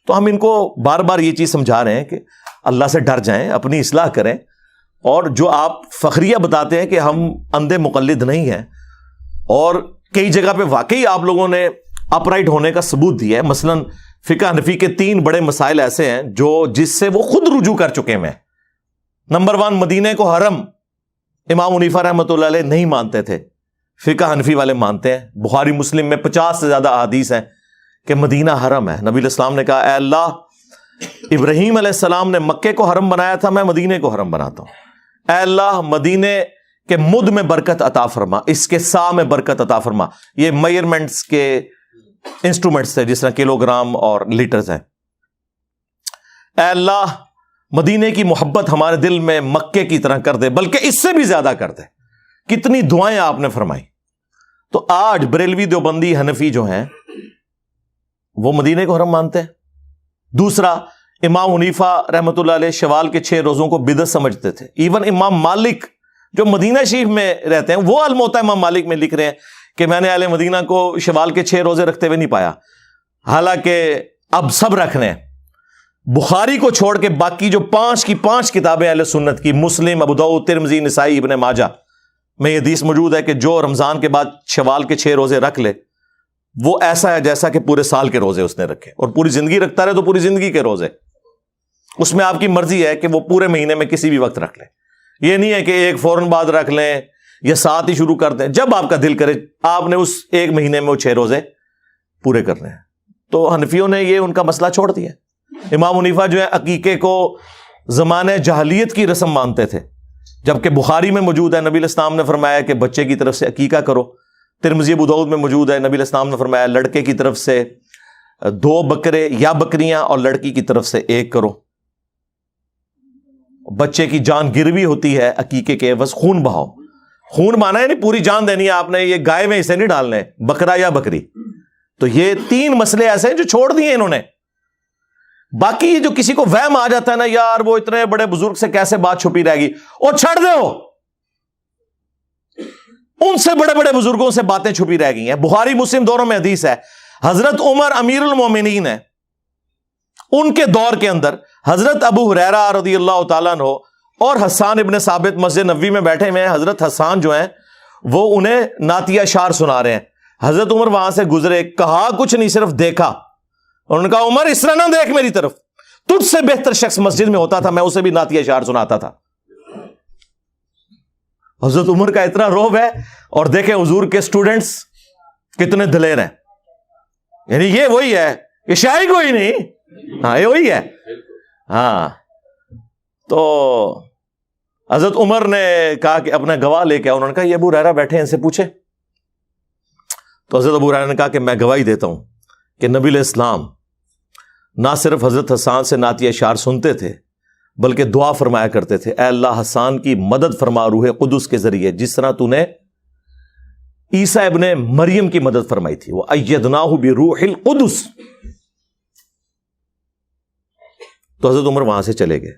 تو ہم ان کو بار بار یہ چیز سمجھا رہے ہیں کہ اللہ سے ڈر جائیں, اپنی اصلاح کریں. اور جو آپ فخریہ بتاتے ہیں کہ ہم اندھے مقلد نہیں ہیں, اور کئی جگہ پہ واقعی آپ لوگوں نے اپ رائٹ ہونے کا ثبوت دیا ہے. مثلا فقہ حنفی کے 3 بڑے مسائل ایسے ہیں جس سے وہ خود رجوع کر چکے ہیں. نمبر 1, مدینے کو حرم امام حنیفہ رحمۃ اللہ علیہ نہیں مانتے تھے, فقہ حنفی والے مانتے ہیں. بخاری مسلم میں 50 سے زیادہ احادیث ہیں کہ مدینہ حرم ہے. نبی علیہ السلام نے کہا, اے اللہ ابراہیم علیہ السلام نے مکے کو حرم بنایا تھا, میں مدینے کو حرم بناتا ہوں. اے اللہ مدینے کے مد میں برکت عطا فرما, اس کے سا میں برکت عطا فرما. یہ میئرمنٹس کے انسٹرومنٹس تھے, جس طرح کلو گرام اور لیٹرز ہیں. اے اللہ مدینے کی محبت ہمارے دل میں مکے کی طرح کر دے, بلکہ اس سے بھی زیادہ کر دے. کتنی دعائیں آپ نے فرمائی. تو آج بریلوی دیوبندی حنفی جو ہیں وہ مدینے کو حرم مانتے ہیں. دوسرا, امام حنیفہ رحمۃ اللہ علیہ شوال کے 6 روزوں کو بدعت سمجھتے تھے. ایون امام مالک جو مدینہ شریف میں رہتے ہیں, وہ الموطا امام مالک میں لکھ رہے ہیں کہ میں نے اہل مدینہ کو شوال کے 6 روزے رکھتے ہوئے نہیں پایا, حالانکہ اب سب رکھنے ہیں. بخاری کو چھوڑ کے باقی جو 5 کی 5 کتابیں اہل سنت کی, مسلم, ابو داؤد, ترمذی, نسائی, ابن ماجہ میں یہ حدیث موجود ہے کہ جو رمضان کے بعد شوال کے 6 روزے رکھ لے وہ ایسا ہے جیسا کہ پورے سال کے روزے اس نے رکھے, اور پوری زندگی رکھتا رہے تو پوری زندگی کے روزے. اس میں آپ کی مرضی ہے کہ وہ پورے مہینے میں کسی بھی وقت رکھ لیں. یہ نہیں ہے کہ ایک فوراً بعد رکھ لیں یا ساتھ ہی شروع کر دیں, جب آپ کا دل کرے آپ نے اس ایک مہینے میں وہ 6 روزے پورے کرنے ہیں. تو حنفیوں نے یہ ان کا مسئلہ چھوڑ دیا. امام حنیفہ جو ہے عقیقے کو زمانہ جاہلیت کی رسم مانتے تھے, جبکہ بخاری میں موجود ہے نبی علیہ السلام نے فرمایا کہ بچے کی طرف سے عقیقہ کرو. ترمذی ابو داؤد میں موجود ہے نبی علیہ السلام نے فرمایا لڑکے کی طرف سے 2 بکرے یا بکریاں اور لڑکی کی طرف سے 1 کرو. بچے کی جان گروی ہوتی ہے عقیقے کے عوض خون بہاؤ. خون مانا ہے نہیں پوری جان دینی ہے آپ نے, یہ گائے میں اسے نہیں ڈالنے, بکرا یا بکری. تو یہ 3 مسئلے ایسے ہیں جو چھوڑ دیے انہوں نے. باقی یہ جو کسی کو وہم آ جاتا ہے نا, یار وہ اتنے بڑے بزرگ سے کیسے بات چھپی رہے گی, اور چھڑ دو, ان سے بڑے بڑے بزرگوں سے باتیں چھپی رہ گئی ہیں. بخاری مسلم دونوں میں حدیث ہے, حضرت عمر امیر المومنین ہے, ان کے دور کے اندر حضرت ابو ہریرہ رضی اللہ تعالیٰ عنہ اور حسان ابن ثابت مسجد نبوی میں بیٹھے ہوئے ہیں. حضرت حسان جو ہیں وہ انہیں نعتیہ اشعار سنا رہے ہیں. حضرت عمر وہاں سے گزرے, کہا کچھ نہیں, صرف دیکھا. انہوں نے کہا عمر اس طرح نہ دیکھ میری طرف, تجھ سے بہتر شخص مسجد میں ہوتا تھا, میں اسے بھی نعتیہ اشعار سناتا تھا. حضرت عمر کا اتنا روب ہے. اور دیکھیں حضور کے اسٹوڈنٹس کتنے دلیر ہیں. یعنی یہ وہی ہے, یہ شاعری کوئی نہیں, ہاں یہ وہی ہے. ہاں تو حضرت عمر نے کہا کہ اپنا گواہ لے کے آؤ. انہوں نے کہا یہ ابو ہریرہ بیٹھے ہیں, ان سے پوچھے. تو حضرت ابو ہریرہ نے کہا کہ میں گواہی دیتا ہوں کہ نبی علیہ السلام نہ صرف حضرت حسان سے نعتیہ اشعار سنتے تھے بلکہ دعا فرمایا کرتے تھے, اے اللہ حسان کی مدد فرما روح قدس کے ذریعے, جس طرح تو نے عیسیٰ ابن مریم کی مدد فرمائی تھی. وہ ایدناہ بروح القدس. تو حضرت عمر وہاں سے چلے گئے.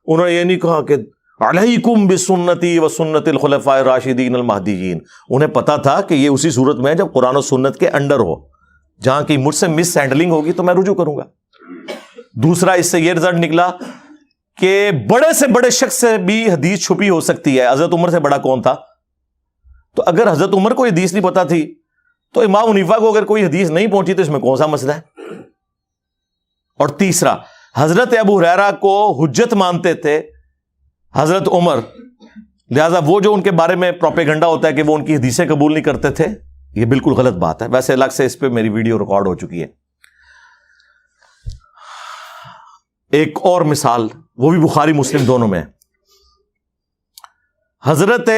انہوں نے یہ نہیں کہا کہ علیکم بسنتی و سنت الخلفاء الراشدین المہدیین. انہیں پتا تھا کہ یہ اسی صورت میں ہے جب قرآن و سنت کے انڈر ہو, جہاں کی مجھ سے مس ہینڈلنگ ہوگی تو میں رجوع کروں گا. دوسرا اس سے یہ رزلٹ نکلا کہ بڑے سے بڑے شخص سے بھی حدیث چھپی ہو سکتی ہے. حضرت عمر سے بڑا کون تھا؟ تو اگر حضرت عمر کو یہ حدیث نہیں پتا تھی تو امام حنیفہ کو اگر کوئی حدیث نہیں پہنچی تو اس میں کون سا مسئلہ ہے؟ اور تیسرا، حضرت ابو ہریرہ کو حجت مانتے تھے حضرت عمر، لہذا وہ جو ان کے بارے میں پروپیگنڈا ہوتا ہے کہ وہ ان کی حدیثیں قبول نہیں کرتے تھے، یہ بالکل غلط بات ہے. ویسے الگ سے اس پہ میری ویڈیو ریکارڈ ہو چکی ہے. ایک اور مثال، وہ بھی بخاری مسلم دونوں میں. حضرت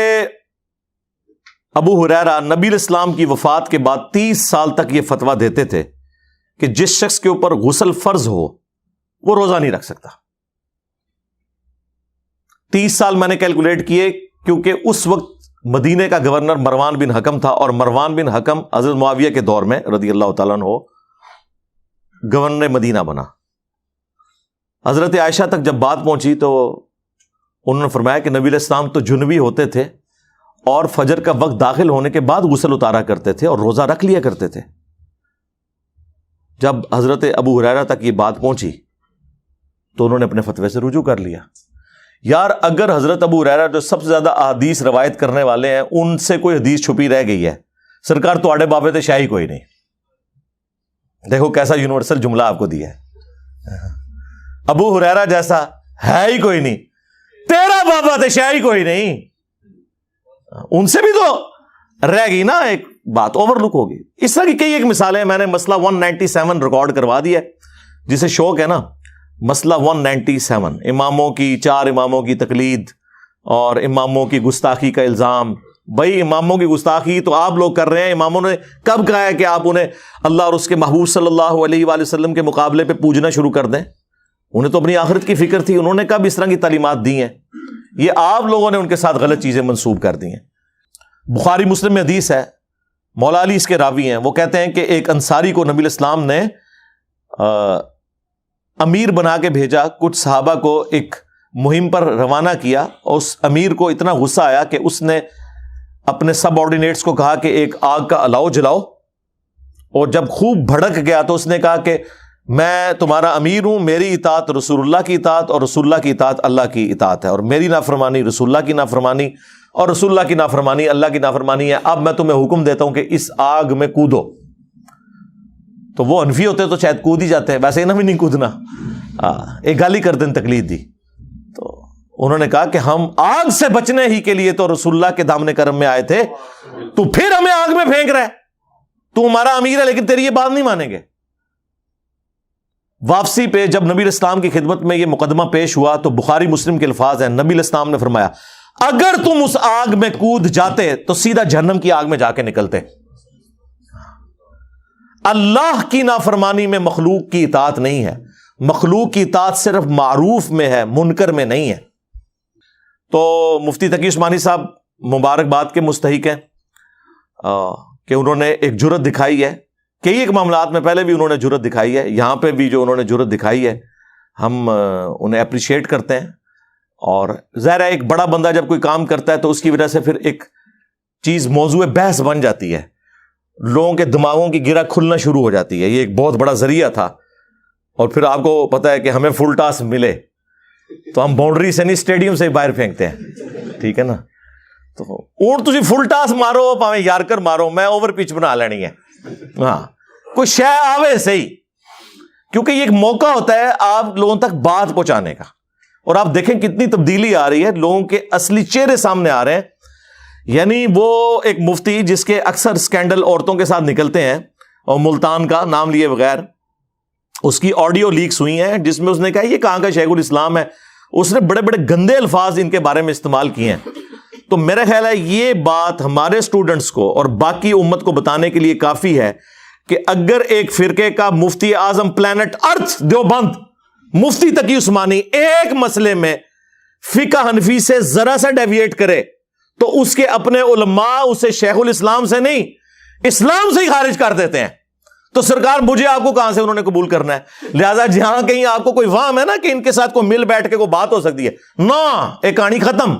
ابو ہریرہ نبی الاسلام کی وفات کے بعد 30 سال تک یہ فتویٰ دیتے تھے کہ جس شخص کے اوپر غسل فرض ہو وہ روزہ نہیں رکھ سکتا. 30 سال میں نے کیلکولیٹ کیے، کیونکہ اس وقت مدینے کا گورنر مروان بن حکم تھا، اور مروان بن حکم حضرت معاویہ کے دور میں رضی اللہ تعالیٰ عنہ گورنر مدینہ بنا. حضرت عائشہ تک جب بات پہنچی تو انہوں نے فرمایا کہ نبی علیہ السلام تو جنبی ہوتے تھے اور فجر کا وقت داخل ہونے کے بعد غسل اتارا کرتے تھے اور روزہ رکھ لیا کرتے تھے. جب حضرت ابو ہریرہ تک یہ بات پہنچی تو انہوں نے اپنے فتوے سے رجوع کر لیا. یار اگر حضرت ابو ہریرہ جو سب سے زیادہ احادیث روایت کرنے والے ہیں ان سے کوئی حدیث چھپی رہ گئی ہے، سرکار تو آڑے بابے تے شاہی کوئی نہیں. دیکھو کیسا یونیورسل جملہ آپ کو دیا ہے. ابو ہریرہ جیسا ہے ہی کوئی نہیں، تیرا بابا تے شاہی کوئی نہیں. ان سے بھی تو رہ گئی نا ایک بات، اوور لک ہوگی. اس طرح کی کئی ایک مثالیں میں نے مسئلہ 197 ریکارڈ کروا دی ہے، جسے شوق ہے نا. مسئلہ 197، اماموں کی 4 اماموں کی تقلید اور اماموں کی گستاخی کا الزام. بھائی اماموں کی گستاخی تو آپ لوگ کر رہے ہیں. اماموں نے کب کہا ہے کہ آپ انہیں اللہ اور اس کے محبوب صلی اللہ علیہ وآلہ وسلم کے مقابلے پہ پوجنا شروع کر دیں؟ انہیں تو اپنی آخرت کی فکر تھی. انہوں نے کب اس طرح کی تعلیمات دی ہیں؟ یہ آپ لوگوں نے ان کے ساتھ غلط چیزیں منسوب کر دی ہیں. بخاری مسلم میں حدیث ہے، مولا علی اس کے راوی ہیں. وہ کہتے ہیں کہ ایک انصاری کو نبی الاسلام نے امیر بنا کے بھیجا، کچھ صحابہ کو ایک مہم پر روانہ کیا، اور اس امیر کو اتنا غصہ آیا کہ اس نے اپنے سب آرڈینیٹس کو کہا کہ ایک آگ کا الاؤ جلاؤ. اور جب خوب بھڑک گیا تو اس نے کہا کہ میں تمہارا امیر ہوں، میری اطاعت رسول اللہ کی اطاعت اور رسول اللہ کی اطاعت اللہ کی اطاعت ہے، اور میری نافرمانی رسول اللہ کی نافرمانی اور رسول اللہ کی نافرمانی اللہ کی نافرمانی ہے. اب میں تمہیں حکم دیتا ہوں کہ اس آگ میں کودو. تو وہ انفی ہوتے تو شاید کود ہی جاتے ہیں، ویسے انہیں بھی نہیں کودنا. ایک گالی کر دیں تقلید دی. تو انہوں نے کہا کہ ہم آگ سے بچنے ہی کے لیے تو رسول اللہ کے دامن کرم میں آئے تھے، تو پھر ہمیں آگ میں پھینک رہا ہے. تو ہمارا امیر ہے لیکن تیری یہ بات نہیں مانیں گے. واپسی پہ جب نبی الاسلام کی خدمت میں یہ مقدمہ پیش ہوا تو بخاری مسلم کے الفاظ ہیں، نبی الاسلام نے فرمایا اگر تم اس آگ میں کود جاتے تو سیدھا جہنم کی آگ میں جا کے نکلتے. اللہ کی نافرمانی میں مخلوق کی اطاعت نہیں ہے. مخلوق کی اطاعت صرف معروف میں ہے، منکر میں نہیں ہے. تو مفتی تقی عثمانی صاحب مبارکباد کے مستحق ہیں کہ انہوں نے ایک جرت دکھائی ہے. کئی ایک معاملات میں پہلے بھی انہوں نے جرت دکھائی ہے، یہاں پہ بھی جو انہوں نے جرت دکھائی ہے ہم انہیں اپریشیٹ کرتے ہیں. اور ظاہر ہے ایک بڑا بندہ جب کوئی کام کرتا ہے تو اس کی وجہ سے پھر ایک چیز موضوع بحث بن جاتی ہے، لوگوں کے دماغوں کی گرہ کھلنا شروع ہو جاتی ہے. یہ ایک بہت بڑا ذریعہ تھا. اور پھر آپ کو پتا ہے کہ ہمیں فل ٹاس ملے تو ہم باؤنڈری سے نہیں اسٹیڈیم سے باہر پھینکتے ہیں، ٹھیک ہے نا. تو اونٹ تجھے فل ٹاس مارو پاویں یارکر مارو، میں اوور پچ بنا لینی ہے. ہاں کوئی شے آوے صحیح، کیونکہ یہ ایک موقع ہوتا ہے آپ لوگوں تک بات پہنچانے کا. اور آپ دیکھیں کتنی تبدیلی آ رہی ہے، لوگوں کے اصلی چہرے سامنے آ رہے ہیں. یعنی وہ ایک مفتی جس کے اکثر سکینڈل عورتوں کے ساتھ نکلتے ہیں، اور ملتان کا نام لیے بغیر اس کی آڈیو لیکس ہوئی ہیں جس میں اس نے کہا یہ کہاں کا شیخ الاسلام ہے. اس نے بڑے بڑے گندے الفاظ ان کے بارے میں استعمال کیے ہیں. تو میرا خیال ہے یہ بات ہمارے اسٹوڈنٹس کو اور باقی امت کو بتانے کے لیے کافی ہے کہ اگر ایک فرقے کا مفتی اعظم پلانٹ ارتھ دیوبند مفتی تقی عثمانی ایک مسئلے میں فقہ حنفی سے ذرا سا ڈیویٹ کرے تو اس کے اپنے علماء اسے شیخ الاسلام سے نہیں اسلام سے ہی خارج کر دیتے ہیں. تو سرکار مجھے آپ کو کہاں سے انہوں نے قبول کرنا ہے؟ لہذا جہاں کہیں آپ کو کوئی وہم ہے نا کہ ان کے ساتھ کوئی مل بیٹھ کے کوئی بات ہو سکتی ہے، نا ایک کہانی ختم.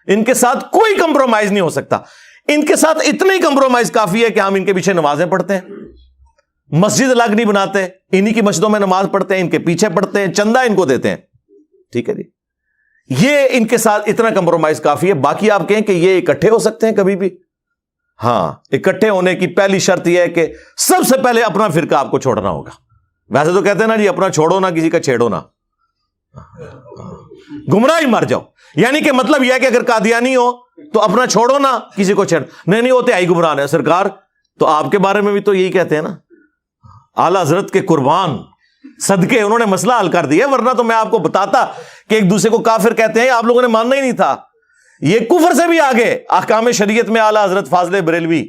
ان کے ساتھ کوئی کمپرومائز نہیں ہو سکتا. ان کے ساتھ اتنا ہی کمپرومائز کافی ہے کہ ہم ان کے پیچھے نمازیں پڑھتے ہیں، مسجد الگ نہیں بناتے، انہی کی مسجدوں میں نماز پڑھتے ہیں، ان کے پیچھے پڑھتے ہیں، چندہ ان کو دیتے ہیں. ٹھیک ہے جی، یہ ان کے ساتھ اتنا کمپرومائز کافی ہے. باقی آپ کہیں کہ یہ اکٹھے ہو سکتے ہیں کبھی بھی، ہاں اکٹھے ہونے کی پہلی شرط یہ ہے کہ سب سے پہلے اپنا فرقہ آپ کو چھوڑنا ہوگا. ویسے تو کہتے ہیں نا جی اپنا چھوڑو نہ کسی کا چھیڑو نہ, گمراہ ہی مر جاؤ. یعنی کہ مطلب یہ ہے کہ اگر قادیانی ہو تو اپنا چھوڑو نہ کسی کو چھیڑ. نہیں ہوتے آئی گمراہ ہے سرکار, تو آپ کے بارے میں بھی تو یہی کہتے ہیں نا. اعلیٰ حضرت کے قربان صدقے انہوں نے مسئلہ حل کر دیا, ورنہ تو میں آپ کو بتاتا کہ ایک دوسرے کو کافر کہتے ہیں, آپ لوگوں نے ماننا ہی نہیں تھا. یہ کفر سے بھی آگے احکام شریعت میں اعلیٰ حضرت فاضل بریلوی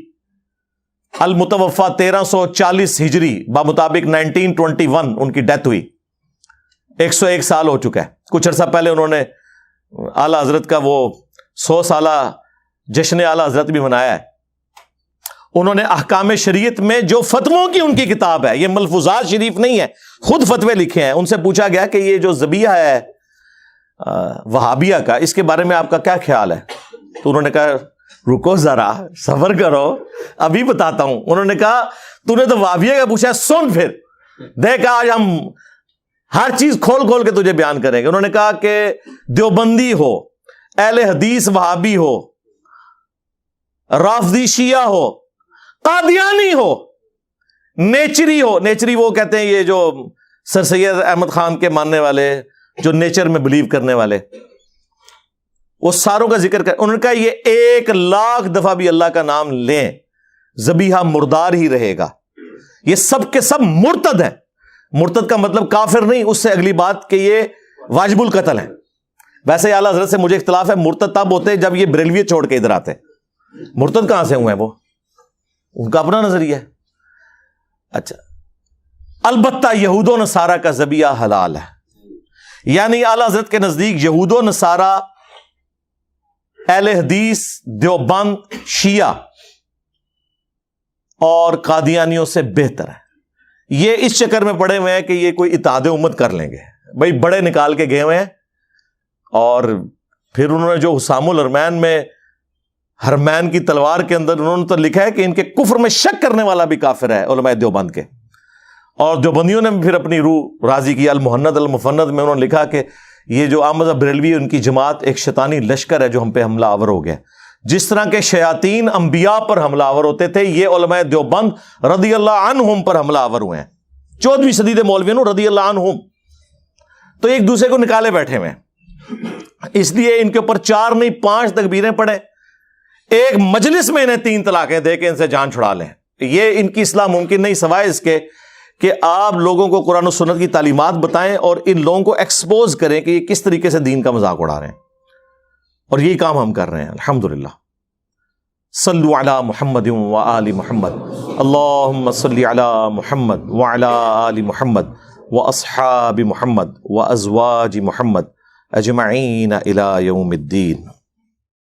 المتوفا 1340 ہجری بمطابق 1921 ان کی ڈیتھ ہوئی, 101 سال ہو چکا ہے. کچھ عرصہ پہلے انہوں نے اعلیٰ حضرت کا وہ 100 سالہ جشن اعلیٰ حضرت بھی منایا ہے. انہوں نے احکام شریعت میں جو فتووں کی ان کی کتاب ہے, یہ ملفوظات شریف نہیں ہے, خود فتوے لکھے ہیں. ان سے پوچھا گیا کہ یہ جو ذبیحہ ہے وہابیہ کا, اس کے بارے میں آپ کا کیا خیال ہے؟ تو انہوں نے کہا رکو ذرا صبر کرو ابھی بتاتا ہوں. انہوں نے کہا تو نے تو وہابیہ کا پوچھا, سن پھر دیکھ آج ہم ہر چیز کھول کھول کے تجھے بیان کریں گے. انہوں نے کہا کہ دیوبندی ہو, اہل حدیث وہابی ہو, رافضی شیعہ ہو, قادیانی ہو, نیچری ہو. نیچری وہ کہتے ہیں یہ جو سر سید احمد خان کے ماننے والے, جو نیچر میں بلیو کرنے والے, وہ ساروں کا ذکر کر. انہوں نے کہا یہ 1,00,000 دفعہ بھی اللہ کا نام لیں ذبیحہ مردار ہی رہے گا. یہ سب کے سب مرتد ہیں. مرتد کا مطلب کافر نہیں, اس سے اگلی بات کہ یہ واجب القتل ہیں. ویسے اعلیٰ حضرت سے مجھے اختلاف ہے, مرتد تب ہوتے جب یہ بریلوی چھوڑ کے ادھر آتے. مرتد کہاں سے ہوئے ہیں وہ, ان کا اپنا نظریہ ہے. اچھا, البتہ یہود و نصارہ کا ذبیحہ حلال ہے. یعنی اعلیٰ حضرت کے نزدیک یہود و نصارہ, اہل حدیث, دیوبند, شیعہ اور قادیانیوں سے بہتر ہے. یہ اس چکر میں پڑے ہوئے ہیں کہ یہ کوئی اتحاد امت کر لیں گے. بھائی بڑے نکال کے گئے ہوئے ہیں, اور پھر انہوں نے جو حسام الحرمین میں حرمین کی تلوار کے اندر انہوں نے تو لکھا ہے کہ ان کے کفر میں شک کرنے والا بھی کافر ہے علماء دیوبند کے. اور دیوبندیوں نے پھر اپنی روح راضی کی, المہند المفند میں انہوں نے لکھا کہ یہ جو احمد بریلوی ان کی جماعت ایک شیطانی لشکر ہے جو ہم پہ حملہ آور ہو گیا. جس طرح کے شیاطین انبیاء پر حملہ آور ہوتے تھے, یہ علماء دیوبند رضی اللہ عنہم پر حملہ آور ہوئے ہیں. 14ویں صدی کے مولویوں رضی اللہ عنہم تو ایک دوسرے کو نکالے بیٹھے ہوئے ہیں. اس لیے ان کے اوپر 4 نہیں 5 تکبیریں پڑے, ایک مجلس میں انہیں 3 طلاقیں دے کے ان سے جان چھڑا لیں. یہ ان کی اصلاح ممکن نہیں سوائے اس کے کہ آپ لوگوں کو قرآن و سنت کی تعلیمات بتائیں اور ان لوگوں کو ایکسپوز کریں کہ یہ کس طریقے سے دین کا مذاق اڑا رہے ہیں. اور یہی کام ہم کر رہے ہیں الحمدللہ. صلو علی محمد و آل محمد, اللہم صلی علی محمد وعلی آل محمد و اصحاب محمد و ازواج محمد اجمعین الی یوم الدین.